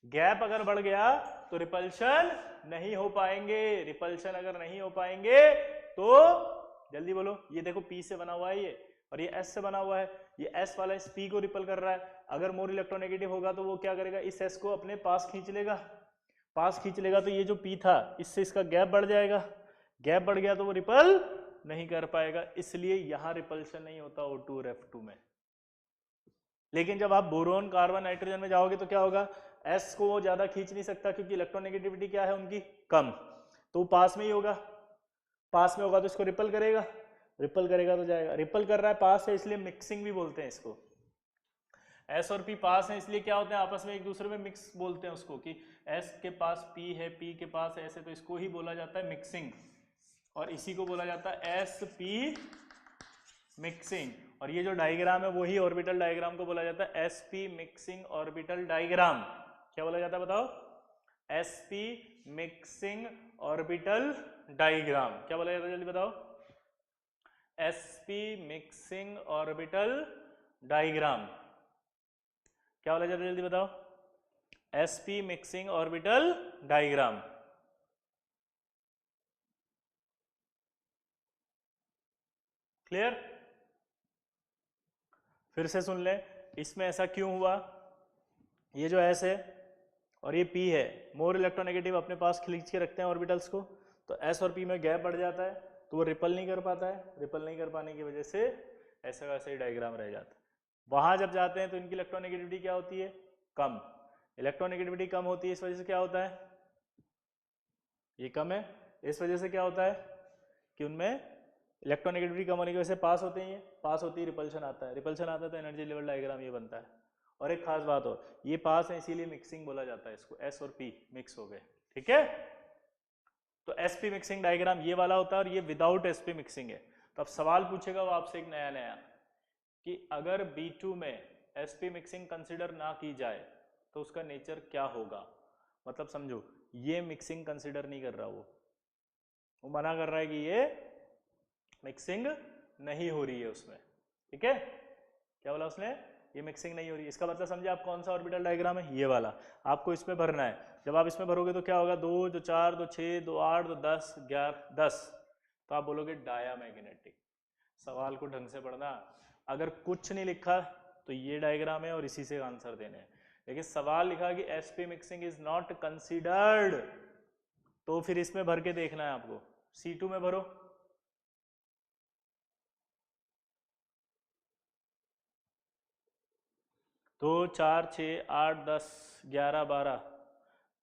गैप अगर बढ़ गया तो रिपल्शन नहीं हो पाएंगे। रिपल्शन अगर नहीं हो पाएंगे तो जल्दी बोलो, ये देखो P से बना हुआ है ये, और ये S से बना हुआ है, ये S वाला इस P को रिपल कर रहा है। अगर मोर इलेक्ट्रोनेगेटिव होगा तो वो क्या करेगा? इस S को अपने पास खींच लेगा। पास खींच लेगा तो ये जो P था इससे इसका गैप बढ़ जाएगा। गैप बढ़ गया तो वो रिपल नहीं कर पाएगा, इसलिए यहां रिपल्शन नहीं होता O2 और F2 में। लेकिन जब आप बोरोन, कार्बन, नाइट्रोजन में जाओगे तो क्या होगा? S को वो ज्यादा खींच नहीं सकता, क्योंकि इलेक्ट्रोनेगेटिविटी क्या है उनकी? कम, तो वो पास में ही होगा। पास में होगा तो इसको रिपल करेगा, रिपल करेगा तो जाएगा। रिपल कर रहा है, पास है, इसलिए मिक्सिंग भी बोलते हैं इसको। S और P पास है, इसलिए क्या होते हैं? आपस में एक दूसरे में मिक्स बोलते हैं उसको, कि S के पास P है, P के पास S है, तो इसको ही बोला जाता है मिक्सिंग, और इसी को बोला जाता है SP मिक्सिंग। और ये जो डायग्राम है वही ऑर्बिटल डायग्राम को बोला जाता है SP मिक्सिंग ऑर्बिटल डायग्राम। क्या बोला जाता है बताओ? SP mixing orbital diagram. क्या बोला जाता है जल्दी बताओ? SP mixing orbital diagram. क्या बोला जाता है जल्दी बताओ? SP mixing orbital diagram. Clear? फिर से सुन ले, इसमें ऐसा क्यों हुआ? ये जो S है और ये P है, मोर इलेक्ट्रोनेगेटिव अपने पास खींच के रखते हैं ऑर्बिटल्स को, तो S और P में गैप बढ़ जाता है, तो वो रिपल नहीं कर पाता है। रिपल नहीं कर पाने की वजह से ऐसा वैसा ही डायग्राम रह जाता है। वहां जब जाते हैं तो इनकी इलेक्ट्रोनेगेटिविटी क्या होती है? कम। इलेक्ट्रोनेगेटिविटी कम होती है, इस वजह से क्या होता है? ये कम है, इस वजह से क्या होता है कि उनमें इलेक्ट्रोनेगेटिविटी कम होने की वजह से पास होते हैं, ये पास होती है, रिपल्शन आता है। रिपल्शन आता है तो एनर्जी लेवल डायग्राम ये बनता है। और एक खास बात हो, ये पास है इसीलिए मिक्सिंग बोला जाता है इसको, S और P मिक्स हो गए। ठीक है? तो SP मिक्सिंग डायग्राम ये वाला होता है, और ये विदाउट SP मिक्सिंग है। तो अब सवाल पूछेगा वो आपसे एक नया नया कि अगर B2 में sp मिक्सिंग कंसिडर ना की जाए तो उसका नेचर क्या होगा। मतलब समझो ये मिक्सिंग कंसिडर नहीं कर रहा, वो मना कर रहा है कि ये मिक्सिंग नहीं हो रही है उसमें। ठीक है, क्या बोला उसने, ये मिक्सिंग नहीं हो रही। इसका मतलब समझे आप कौन सा ऑर्बिटल डायग्राम है, ये वाला आपको इसमें भरना है। जब आप इसमें भरोगे तो क्या होगा, 2 2 4 2 6 2 8 2 10 11 10, तो आप बोलोगे डायामैग्नेटिक। सवाल को ढंग से पढ़ना, अगर कुछ नहीं लिखा तो ये डायग्राम है और इसी से आंसर देने हैं। लेकिन सवाल लिखा कि sp mixing is not considered, तो फिर इसमें भर के देखना है आपको। C2 में भरो, तो 4 6 8 10 11 12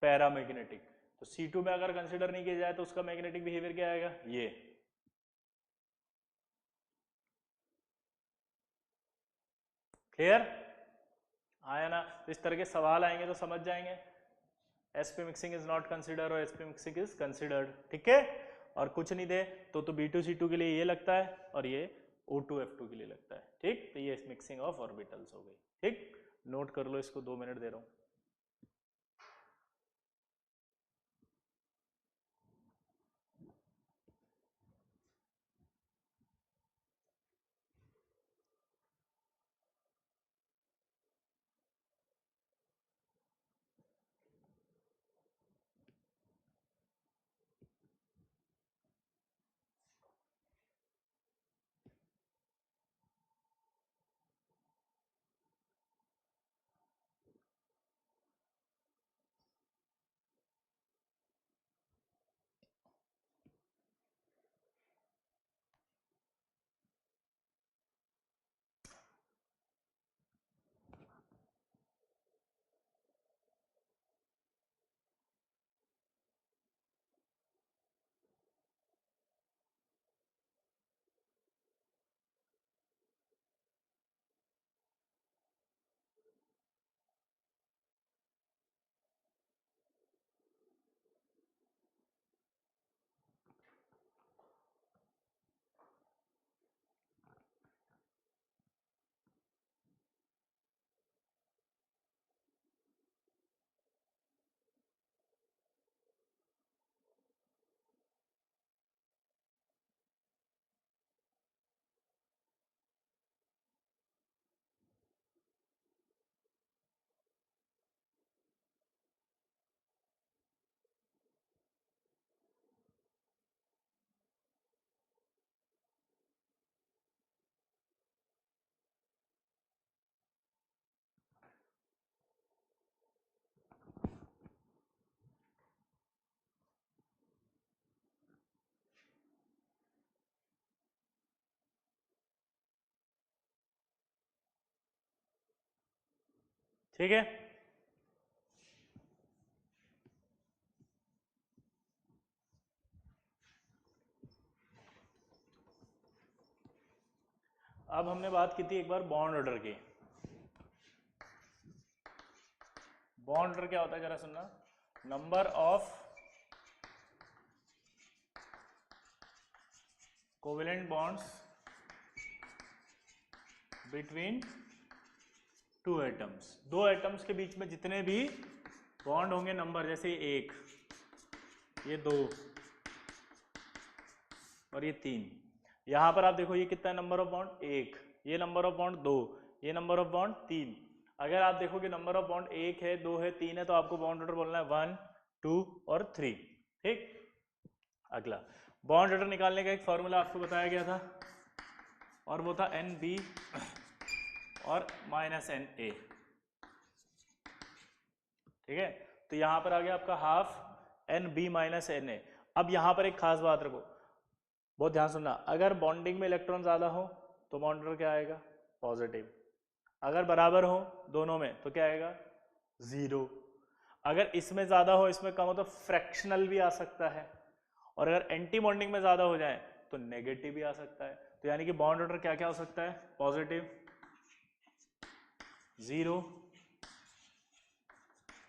पैरामैग्नेटिक। तो C2 में अगर कंसिडर नहीं किया जाए तो उसका मैग्नेटिक बिहेवियर क्या आएगा, ये। क्लियर आया ना। तो इस तरह के सवाल आएंगे तो समझ जाएंगे sp mixing is not consider और sp मिक्सिंग इज कंसिडर्ड। ठीक है, और कुछ नहीं दे तो B2C2 के लिए ये लगता है और ये O2F2 के लिए लगता है। ठीक, तो ये मिक्सिंग ऑफ ऑर्बिटल्स हो गई। ठीक, नोट कर लो इसको, 2 मिनट दे रहा हूं। ठीक है, अब हमने बात की थी एक बार बॉन्ड ऑर्डर की। बॉन्ड ऑर्डर क्या होता है जरा सुनना, number of covalent bonds between 2 atoms. 2 atoms के बीच में जितने भी बॉन्ड होंगे नंबर, जैसे 1, ये 2 और ये 3। यहां पर आप देखो ये कितना है नंबर ऑफ बॉन्ड, 1, ये नंबर ऑफ बॉन्ड 2, ये नंबर ऑफ बॉन्ड 3। अगर आप देखो कि नंबर ऑफ बॉन्ड 1 है 2 है 3 है तो आपको बॉन्ड ऑर्डर बोलना है 1 2 और 3। ठीक, अगला बॉन्ड ऑर्डर निकालने का एक फॉर्मूला आपको बताया गया था और वो था NB और -NA। ठीक है, तो यहां पर आ गया आपका हाफ NB -NA। अब यहां पर एक खास बात रखो, बहुत ध्यान सुनना, अगर बॉन्डिंग में इलेक्ट्रॉन ज्यादा हो तो बॉन्ड ऑर्डर क्या आएगा, पॉजिटिव। अगर बराबर हो दोनों में तो क्या आएगा, 0। अगर इसमें ज्यादा हो इसमें कम हो तो फ्रैक्शनल भी आ सकता है, और अगर एंटी बॉन्डिंग में ज्यादा हो जाए तो नेगेटिव भी आ सकता है। तो यानी कि बॉन्ड ऑर्डर क्या क्या हो सकता है, पॉजिटिव, 0,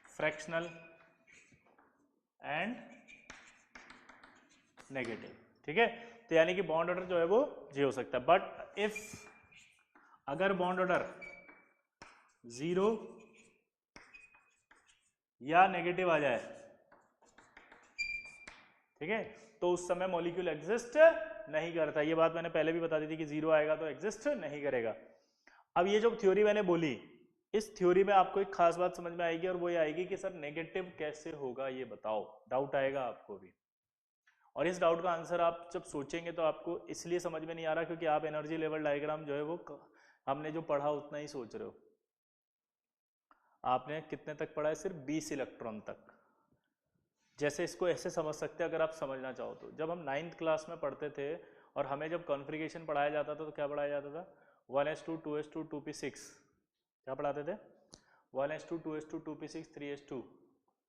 फ्रैक्शनल एंड नेगेटिव। ठीक है, तो यानी कि बॉन्ड ऑर्डर जो है वो जी हो सकता है। बट इफ अगर बॉन्ड ऑर्डर 0 या नेगेटिव आ जाए, ठीक है, तो उस समय मॉलिक्यूल एग्जिस्ट नहीं करता। ये बात मैंने पहले भी बता दी थी कि 0 आएगा तो एग्जिस्ट नहीं करेगा। अब ये जो थ्योरी मैंने बोली, इस थ्योरी में आपको एक खास बात समझ में आएगी और वो ये आएगी कि सर नेगेटिव कैसे होगा ये बताओ। डाउट आएगा आपको भी, और इस डाउट का आंसर आप जब सोचेंगे तो आपको इसलिए समझ में नहीं आ रहा क्योंकि आप एनर्जी लेवल डायग्राम जो है वो हमने जो पढ़ा उतना ही सोच रहे हो। आपने कितने तक पढ़ा है? सिर्फ 20 इलेक्ट्रॉन तक। जैसे इसको ऐसे समझ सकते हैं अगर आप समझना चाहो तो, जब हम 9th क्लास में पढ़ते थे और हमें जब कॉन्फ़िगरेशन पढ़ाया जाता था तो क्या पढ़ाया जाता था? 1s2 2s2 2p6। क्या पढ़ाते थे? 1s2 2s2 2p6 3s2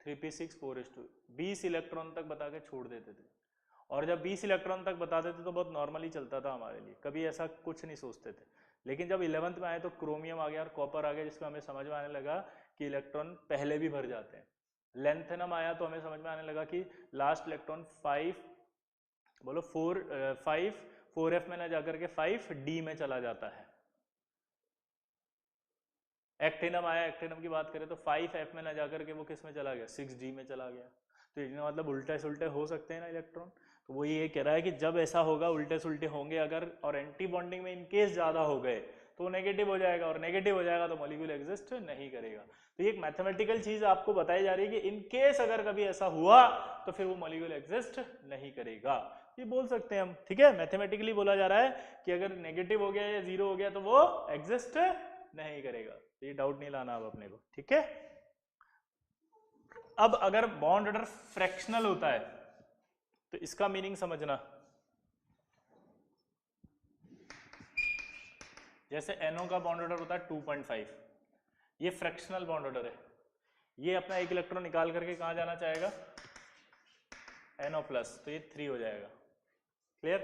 3p6 4s2। 20 electron तक बता के छोड़ देते थे, और जब 20 इलेक्ट्रॉन तक बता देते तो बहुत नॉर्मली चलता था हमारे लिए, कभी ऐसा कुछ नहीं सोचते थे। लेकिन जब 11th में आए तो क्रोमियम आ गया और कॉपर आ गया, जिसमें हमें समझ में आने लगा कि इलेक्ट्रॉन पहले भी भर जाते हैं। लेंथेनम आया तो हमें समझ में आने लगा कि लास्ट इलेक्ट्रॉन 4f में ना जाकर के 5d में चला जाता है। एक्टिनम आया, एक्टिनम की बात करें तो 5f में ना जाकर के वो किस में चला गया? 6d में चला गया। तो इसका मतलब उल्टे सुल्टे हो सकते हैं ना इलेक्ट्रॉन। तो वो ये कह रहा है कि जब ऐसा होगा, उल्टे सुल्टे होंगे अगर, और एंटी बॉन्डिंग में इनकेस ज्यादा हो गए तो नेगेटिव हो जाएगा, और नेगेटिव हो जाएगा तो मॉलिक्यूल एग्जिस्ट नहीं करेगा। तो ये एक मैथमेटिकल चीज आपको बताई जा रही है कि इनकेस अगर कभी ऐसा हुआ तो फिर वो मॉलिक्यूल एग्जिस्ट नहीं करेगा। ये बोल सकते हैं हम, ठीक है, मैथमेटिकली बोला जा रहा है कि अगर नेगेटिव हो गया या 0 हो गया तो वो एग्जिस्ट नहीं करेगा। तो ये डाउट नहीं लाना अब अपने को, ठीक है। अब अगर बॉन्ड ऑर्डर फ्रैक्शनल होता है तो इसका मीनिंग समझना। जैसे NO का बॉन्ड ऑर्डर होता है 2.5, ये फ्रैक्शनल बॉन्ड ऑर्डर है। ये अपना एक इलेक्ट्रॉन निकाल करके कहां जाना चाहेगा? NO+, तो ये 3 हो जाएगा। क्लियर?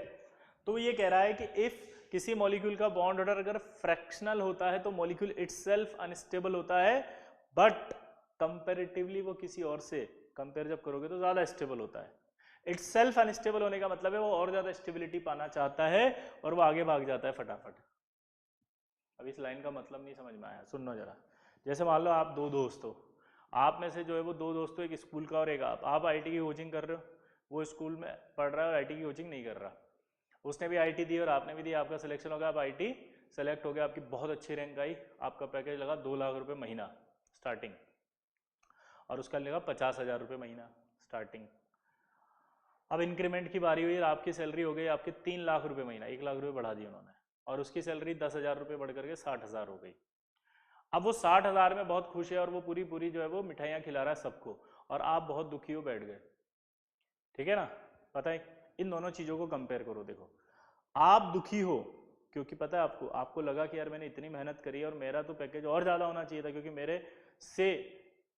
तो ये कह रहा है कि इफ किसी मॉलिक्यूल का बॉन्ड ऑर्डर अगर फ्रैक्शनल होता है तो मॉलिक्यूल इटसेल्फ अनस्टेबल होता है, बट कंपैरेटिवली वो किसी और से कंपेयर जब करोगे तो ज्यादा स्टेबल होता है। इटसेल्फ अनस्टेबल होने का मतलब है वो और ज्यादा स्टेबिलिटी पाना चाहता है और वो आगे भाग जाता है फटाफट। अब इस लाइन का मतलब नहीं समझ में आया, सुनो जरा। जैसे मान लो आप दो दोस्त हो, आप में से जो है वो दो दोस्त हो, एक स्कूल का और एक आप आईटी की कोचिंग कर रहे हो, वो स्कूल में पढ़ रहा है और आईटी की कोचिंग नहीं कर रहा। उसने भी आईटी दी और आपने भी दी, आपका सिलेक्शन हो गया, आप आईटी सेलेक्ट हो गया, आपकी बहुत अच्छी रैंक आई, आपका पैकेज लगा 2 लाख रुपए महीना स्टार्टिंग, और उसका लगा 50,000 रुपये महीना स्टार्टिंग। अब इंक्रीमेंट की बारी हुई और आपकी सैलरी हो गई आपके 3 लाख रुपए महीना, 1 लाख रुपए बढ़ा दिए उन्होंने, और उसकी सैलरी 10,000 रुपये बढ़ करके 60,000 हो गई। अब वो 60,000 में बहुत खुश है और वो पूरी पूरी जो है वो मिठाइयाँ खिला रहा है सबको, और आप बहुत दुखी हो बैठ गए, ठीक है ना। पता है, इन दोनों चीज़ों को कंपेयर करो। देखो, आप दुखी हो क्योंकि पता है आपको लगा कि यार मैंने इतनी मेहनत करी है और मेरा तो पैकेज और ज़्यादा होना चाहिए था क्योंकि मेरे से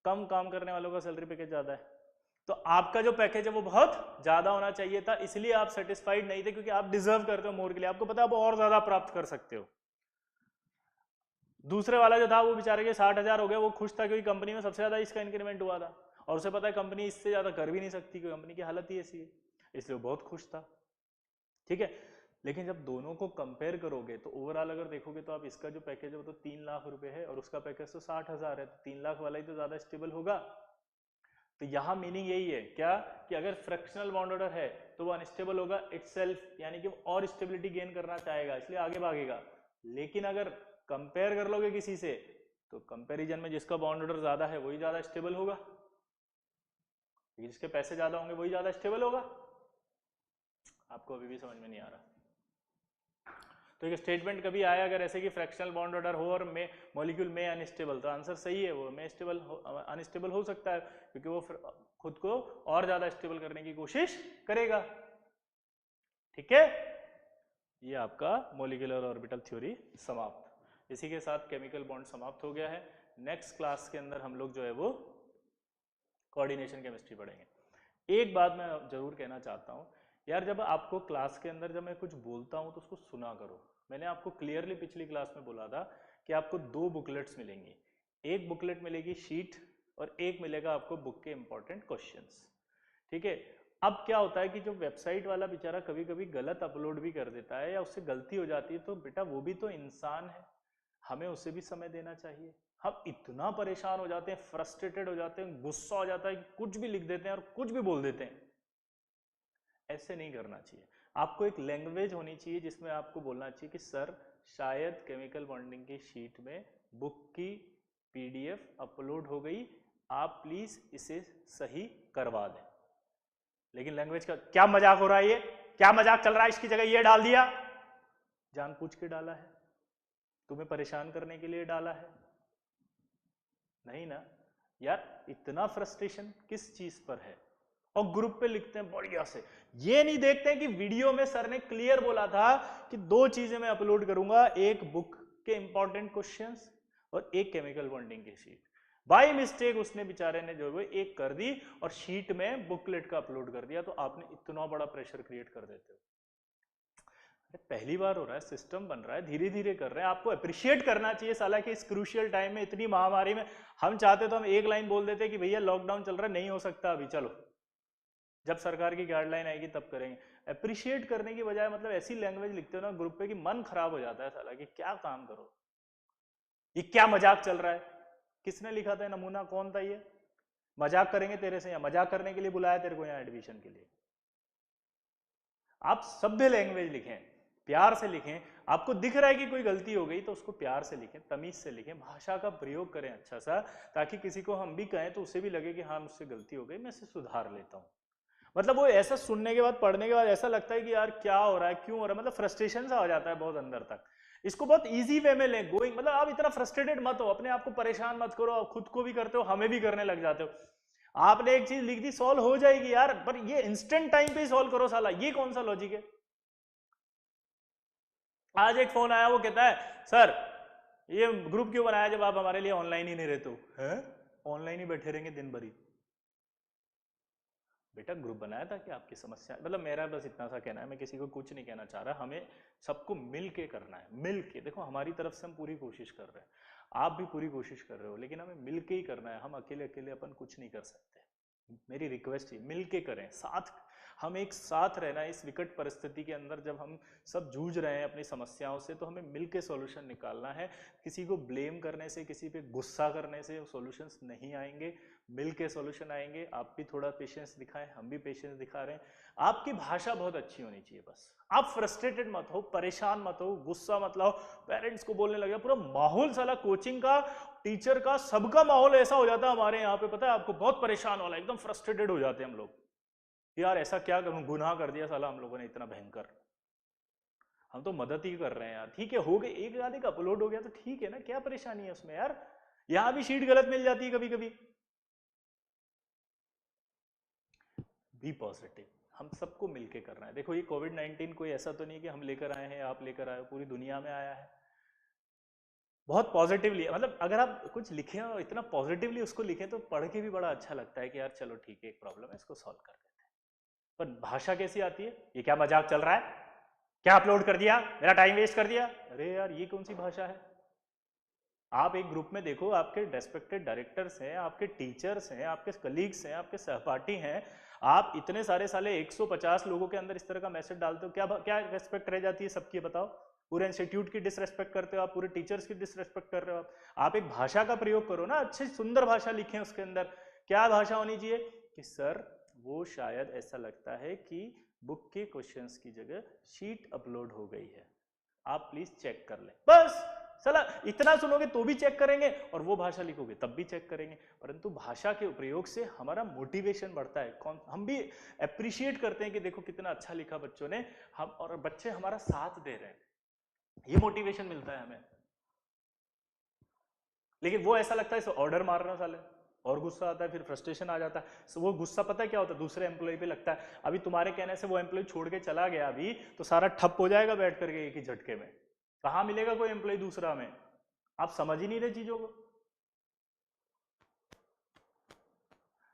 कम काम करने वालों का सैलरी पैकेज ज़्यादा है, तो आपका जो पैकेज है वो बहुत ज़्यादा होना चाहिए था, इसलिए आप सेटिस्फाइड नहीं थे क्योंकि आप डिजर्व करते हो मोर के लिए, आपको पता है आप और ज़्यादा प्राप्त कर सकते हो। दूसरे वाला जो था वो बेचारे के 60,000 हो गया, वो खुश था क्योंकि कंपनी में सबसे ज़्यादा इसका इंक्रीमेंट हुआ था और उसे पता है कंपनी इससे ज़्यादा कर भी नहीं सकती क्योंकि कंपनी की हालत ही ऐसी है, इसलिए वो बहुत खुश था, ठीक है। लेकिन जब दोनों को कंपेयर करोगे तो ओवरऑल अगर देखोगे तो आप इसका जो पैकेज है वो तो 3 लाख रुपए है और उसका पैकेज तो 60,000 है, तो 3 लाख वाला ही तो ज़्यादा स्टेबल होगा। तो यहाँ मीनिंग यही है क्या कि अगर फ्रैक्शनल बॉन्ड ऑर्डर है तो वो अनस्टेबल होगा इटसेल्फ, यानी कि वो और स्टेबिलिटी गेन करना चाहेगा इसलिए आगे भागेगा। लेकिन अगर कंपेयर कर लोगे किसी से तो कंपैरिजन में जिसका बॉन्ड ऑर्डर ज्यादा है वही ज्यादा स्टेबल होगा, जिसके पैसे ज्यादा होंगे वही ज्यादा स्टेबल होगा। आपको अभी भी समझ में नहीं आ रहा? तो एक स्टेटमेंट कभी आया अगर ऐसे कि फ्रैक्शनल बॉन्ड ऑर्डर हो और में मॉलिक्यूल में अनस्टेबल, तो आंसर सही है, वो में स्टेबल अनस्टेबल हो सकता है क्योंकि वो खुद को और ज्यादा स्टेबल करने की कोशिश करेगा, ठीक है। ये आपका मॉलिक्यूलर ऑर्बिटल थ्योरी समाप्त। इसी के साथ केमिकल बॉन्ड समाप्त हो गया है। नेक्स्ट क्लास के अंदर हम लोग जो है वो कोऑर्डिनेशन केमिस्ट्री पढ़ेंगे। एक बात मैं जरूर कहना चाहता हूँ यार, जब आपको क्लास के अंदर जब मैं कुछ बोलता हूँ तो उसको सुना करो। मैंने आपको क्लियरली पिछली क्लास में बोला था कि आपको 2 बुकलेट्स मिलेंगी, एक बुकलेट मिलेगी शीट और एक मिलेगा आपको बुक के इंपॉर्टेंट क्वेश्चंस, ठीक है। अब क्या होता है कि जो वेबसाइट वाला बेचारा कभी कभी गलत अपलोड भी कर देता है या उससे गलती हो जाती है, तो बेटा वो भी तो इंसान है, हमें उसे भी समय देना चाहिए। हम इतना परेशान हो जाते हैं, फ्रस्ट्रेटेड हो जाते हैं, गुस्सा हो जाता है कि कुछ भी लिख देते हैं और कुछ भी बोल देते हैं। ऐसे नहीं करना चाहिए। आपको एक लैंग्वेज होनी चाहिए जिसमें आपको बोलना चाहिए कि सर शायद केमिकल बॉन्डिंग की शीट में बुक की पीडीएफ अपलोड हो गई, आप प्लीज इसे सही करवा दें। लेकिन लैंग्वेज का क्या मजाक हो रहा है, ये क्या मजाक चल रहा है, इसकी जगह ये डाल दिया, जानबूझ के डाला है, तुम्हें परेशान करने के लिए डाला है, नहीं ना यार। इतना फ्रस्ट्रेशन किस चीज पर है? और ग्रुप पे लिखते हैं बढ़िया से, ये नहीं देखते हैं कि वीडियो में सर ने क्लियर बोला था कि 2 चीजें मैं अपलोड करूंगा, एक बुक के इंपॉर्टेंट क्वेश्चंस और एक केमिकल बॉन्डिंग की शीट। बाय मिस्टेक उसने बेचारे ने जो है एक कर दी और शीट में बुकलेट का अपलोड कर दिया, तो आपने इतना बड़ा प्रेशर क्रिएट कर देते हो। पहली बार हो रहा है, सिस्टम बन रहा है, धीरे धीरे कर रहे हैं, आपको अप्रिशिएट करना चाहिए साला कि इस क्रूशियल टाइम में, इतनी महामारी में हम चाहते तो हम एक लाइन बोल देते कि भैया लॉकडाउन चल रहा है, नहीं हो सकता अभी, चलो जब सरकार की गाइडलाइन आएगी तब करेंगे। अप्रिशिएट करने की बजाय मतलब ऐसी लैंग्वेज लिखते हो ना ग्रुप पे कि मन खराब हो जाता है साला कि क्या काम करो, ये क्या मजाक चल रहा है। किसने लिखा था नमूना, कौन था ये? मजाक करेंगे तेरे से, या मजाक करने के लिए बुलाया तेरे को यहाँ एडमिशन के लिए? आप सभ्य लैंग्वेज लिखें, प्यार से लिखें। आपको दिख रहा है कि कोई गलती हो गई तो उसको प्यार से लिखें, तमीज से लिखें, भाषा का प्रयोग करें अच्छा सा, ताकि किसी को हम भी कहें तो उसे भी लगे कि हाँ मुझसे गलती हो गई, मैं इसे सुधार लेता हूँ। मतलब वो ऐसा सुनने के बाद, पढ़ने के बाद ऐसा लगता है कि यार क्या हो रहा है, क्यों हो रहा है, मतलब फ्रस्ट्रेशन सा हो जाता है बहुत अंदर तक। इसको बहुत इजी वे में लें, गोइंग, मतलब आप इतना फ्रस्ट्रेटेड मत हो, अपने आप को परेशान मत करो, आप खुद को भी करते हो, हमें भी करने लग जाते हो। आपने एक चीज लिख दी, सॉल्व हो जाएगी यार, पर ये इंस्टेंट टाइम पे सॉल्व करो साला, ये कौन सा लॉजिक है? आज एक फोन आया, वो कहता है सर ये ग्रुप क्यों बनाया जब आप हमारे लिए ऑनलाइन ही नहीं रहते हो? हैं, ऑनलाइन ही बैठे रहेंगे दिन भर ही? बेटा ग्रुप बनाया था कि आपकी समस्या, मतलब मेरा बस इतना सा कहना है, मैं किसी को कुछ नहीं कहना चाह रहा, हमें सबको मिल के करना है, मिल के। देखो हमारी तरफ से हम पूरी कोशिश कर रहे हैं, आप भी पूरी कोशिश कर रहे हो, लेकिन हमें मिल के ही करना है, हम अकेले अकेले अपन कुछ नहीं कर सकते। मेरी रिक्वेस्ट है मिल के करें, साथ, हम एक साथ रहना है इस विकट परिस्थिति के अंदर। जब हम सब जूझ रहे हैं अपनी समस्याओं से, तो हमें मिल के सॉल्यूशन निकालना है। किसी को ब्लेम करने से, किसी पे गुस्सा करने से सॉल्यूशंस नहीं आएंगे, मिल के सॉल्यूशन आएंगे। आप भी थोड़ा पेशेंस दिखाएं, हम भी पेशेंस दिखा रहे हैं। आपकी भाषा बहुत अच्छी होनी चाहिए, बस आप फ्रस्ट्रेटेड मत हो, परेशान मत हो, गुस्सा मत लाओ, पेरेंट्स को बोलने लगे, पूरा माहौल साला कोचिंग का, टीचर का, सबका माहौल ऐसा हो जाता है हमारे यहाँ पे, पता है आपको, बहुत परेशान वाला, एकदम फ्रस्ट्रेटेड हो जाते हैं हम लोग, यार ऐसा क्या करूं, गुनाह कर दिया साला हम लोगों ने इतना भयंकर। हम तो मदद ही कर रहे हैं यार, ठीक है हो गए, एक आधे का अपलोड हो गया तो ठीक है ना, क्या परेशानी है उसमें यार, यहां भी शीट गलत मिल जाती है कभी कभी। बी पॉजिटिव, हम सबको मिलके करना है। देखो ये कोविड-19 कोई ऐसा तो नहीं कि हम लेकर आए हैं, आप लेकर आए हो, पूरी दुनिया में आया है। बहुत पॉजिटिवली, मतलब अगर आप कुछ लिखें और इतना पॉजिटिवली उसको लिखें तो पढ़ के भी बड़ा अच्छा लगता है कि यार चलो ठीक है, एक प्रॉब्लम है, इसको सॉल्व कर देते हैं। पर भाषा कैसी आती है, ये क्या मजाक चल रहा है, क्या अपलोड कर दिया, मेरा टाइम वेस्ट कर दिया, अरे यार ये कौन सी भाषा है? आप एक ग्रुप में देखो, आपके रेस्पेक्टेड डायरेक्टर्स हैं, आपके टीचर्स हैं, आपके कलीग्स हैं, आपके सहपाठी हैं, आप इतने सारे साले 150 लोगों के अंदर इस तरह का मैसेज डालते हो, क्या क्या रेस्पेक्ट रह जाती है सबकी, बताओ? पूरे इंस्टीट्यूट की डिसरेस्पेक्ट करते हो आप, पूरे टीचर्स की डिसरेस्पेक्ट कर रहे हो आप एक भाषा का प्रयोग करो ना, अच्छी सुंदर भाषा लिखें उसके अंदर। क्या भाषा होनी चाहिए कि सर वो शायद ऐसा लगता है कि बुक के क्वेश्चंस की जगह शीट अपलोड हो गई है, आप प्लीज चेक कर लें, बस। सला इतना सुनोगे तो भी चेक करेंगे, और वो भाषा लिखोगे तब भी चेक करेंगे। परंतु भाषा के प्रयोग से हमारा मोटिवेशन बढ़ता है, हम भी अप्रिशिएट करते हैं कि देखो कितना अच्छा लिखा बच्चों ने, हम और बच्चे हमारा साथ दे रहे हैं, ये मोटिवेशन मिलता है हमें। लेकिन वो ऐसा लगता है ऑर्डर मार रहा साले, और गुस्सा आता है, फिर फ्रस्ट्रेशन आ जाता है। वो गुस्सा पता है क्या होता है, दूसरे एम्प्लॉय पे लगता है। अभी तुम्हारे कहने से वो एम्प्लॉय छोड़ के चला गया अभी, तो सारा ठप हो जाएगा बैठ करके एक ही झटके में, कहां मिलेगा कोई एम्प्लॉय दूसरा में? आप समझ ही नहीं रहे चीजों को।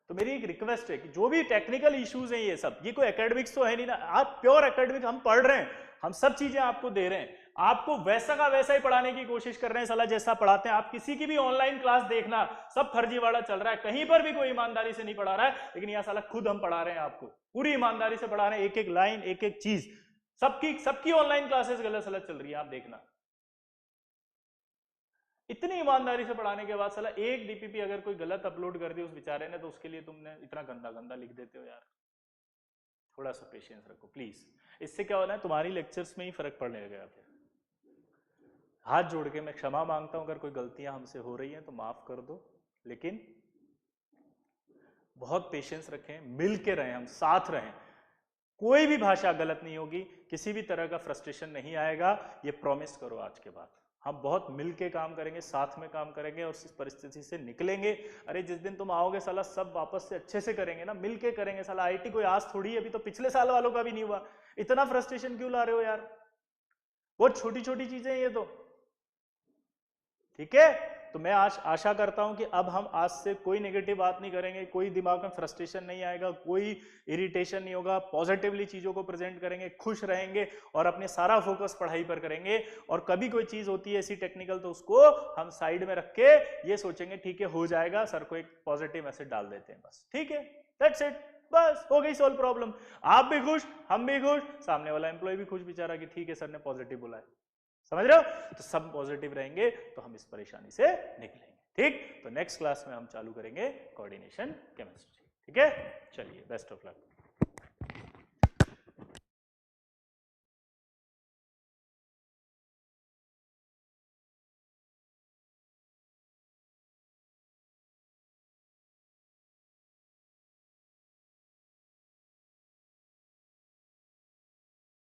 तो मेरी एक रिक्वेस्ट है कि जो भी टेक्निकल इश्यूज हैं, ये सब, ये कोई एकेडमिक्स तो है नहीं ना, आप प्योर एकेडमिक, हम पढ़ रहे हैं, हम सब चीजें आपको दे रहे हैं, आपको वैसा का वैसा ही पढ़ाने की कोशिश कर रहे हैं साला, जैसा पढ़ाते हैं। आप किसी की भी ऑनलाइन क्लास देखना, सब फर्जीवाड़ा चल रहा है, कहीं पर भी कोई ईमानदारी से नहीं पढ़ा रहा है। लेकिन यह साला खुद हम पढ़ा रहे हैं, आपको पूरी ईमानदारी से पढ़ा रहे हैं, एक एक लाइन, एक एक चीज। सबकी ऑनलाइन क्लासेस गलत सलत चल रही है, आप देखना। इतनी ईमानदारी से पढ़ाने के बाद साला एक डीपीपी अगर कोई गलत अपलोड कर दी उस बेचारे ने, तो उसके लिए तुमने इतना गंदा गंदा लिख देते हो यार। थोड़ा सा पेशेंस रखो प्लीज। इससे क्या होना है, तुम्हारी लेक्चर्स में ही फर्क पड़ने लगेगा। फिर हाथ जोड़ के मैं क्षमा मांगता हूं, अगर कोई गलतियां हमसे हो रही हैं तो माफ कर दो, लेकिन बहुत पेशेंस रखें, मिल के रहें, हम साथ रहें। कोई भी भाषा गलत नहीं होगी, किसी भी तरह का फ्रस्ट्रेशन नहीं आएगा, ये प्रॉमिस करो आज के बाद। हम बहुत मिल के काम करेंगे, साथ में काम करेंगे और इस परिस्थिति से निकलेंगे। अरे जिस दिन तुम आओगे साला, सब वापस से अच्छे से करेंगे ना, मिल के करेंगे साला। आईटी कोई आज थोड़ी है, अभी तो पिछले साल वालों का भी नहीं हुआ। इतना फ्रस्ट्रेशन क्यों ला रहे हो यार? बहुत छोटी छोटी चीजें ये तो, ठीक है। तो मैं आशा करता हूं कि अब हम आज से कोई नेगेटिव बात नहीं करेंगे, कोई दिमाग में फ्रस्ट्रेशन नहीं आएगा, कोई इरिटेशन नहीं होगा, पॉजिटिवली चीजों को प्रेजेंट करेंगे, खुश रहेंगे और अपने सारा फोकस पढ़ाई पर करेंगे। और कभी कोई चीज होती है ऐसी टेक्निकल, तो उसको हम साइड में रख के ये सोचेंगे ठीक है हो जाएगा, सर को एक पॉजिटिव मैसेज डाल देते हैं बस, ठीक है, दैट्स इट, बस हो गई सोल्व प्रॉब्लम। आप भी खुश, हम भी खुश, सामने वाला एम्प्लॉय भी खुश बेचारा कि ठीक है सर ने पॉजिटिव बोला है। समझ रहे हो? तो सब पॉजिटिव रहेंगे तो हम इस परेशानी से निकलेंगे। ठीक, तो नेक्स्ट क्लास में हम चालू करेंगे कोऑर्डिनेशन केमिस्ट्री। ठीक है, चलिए, बेस्ट ऑफ लक।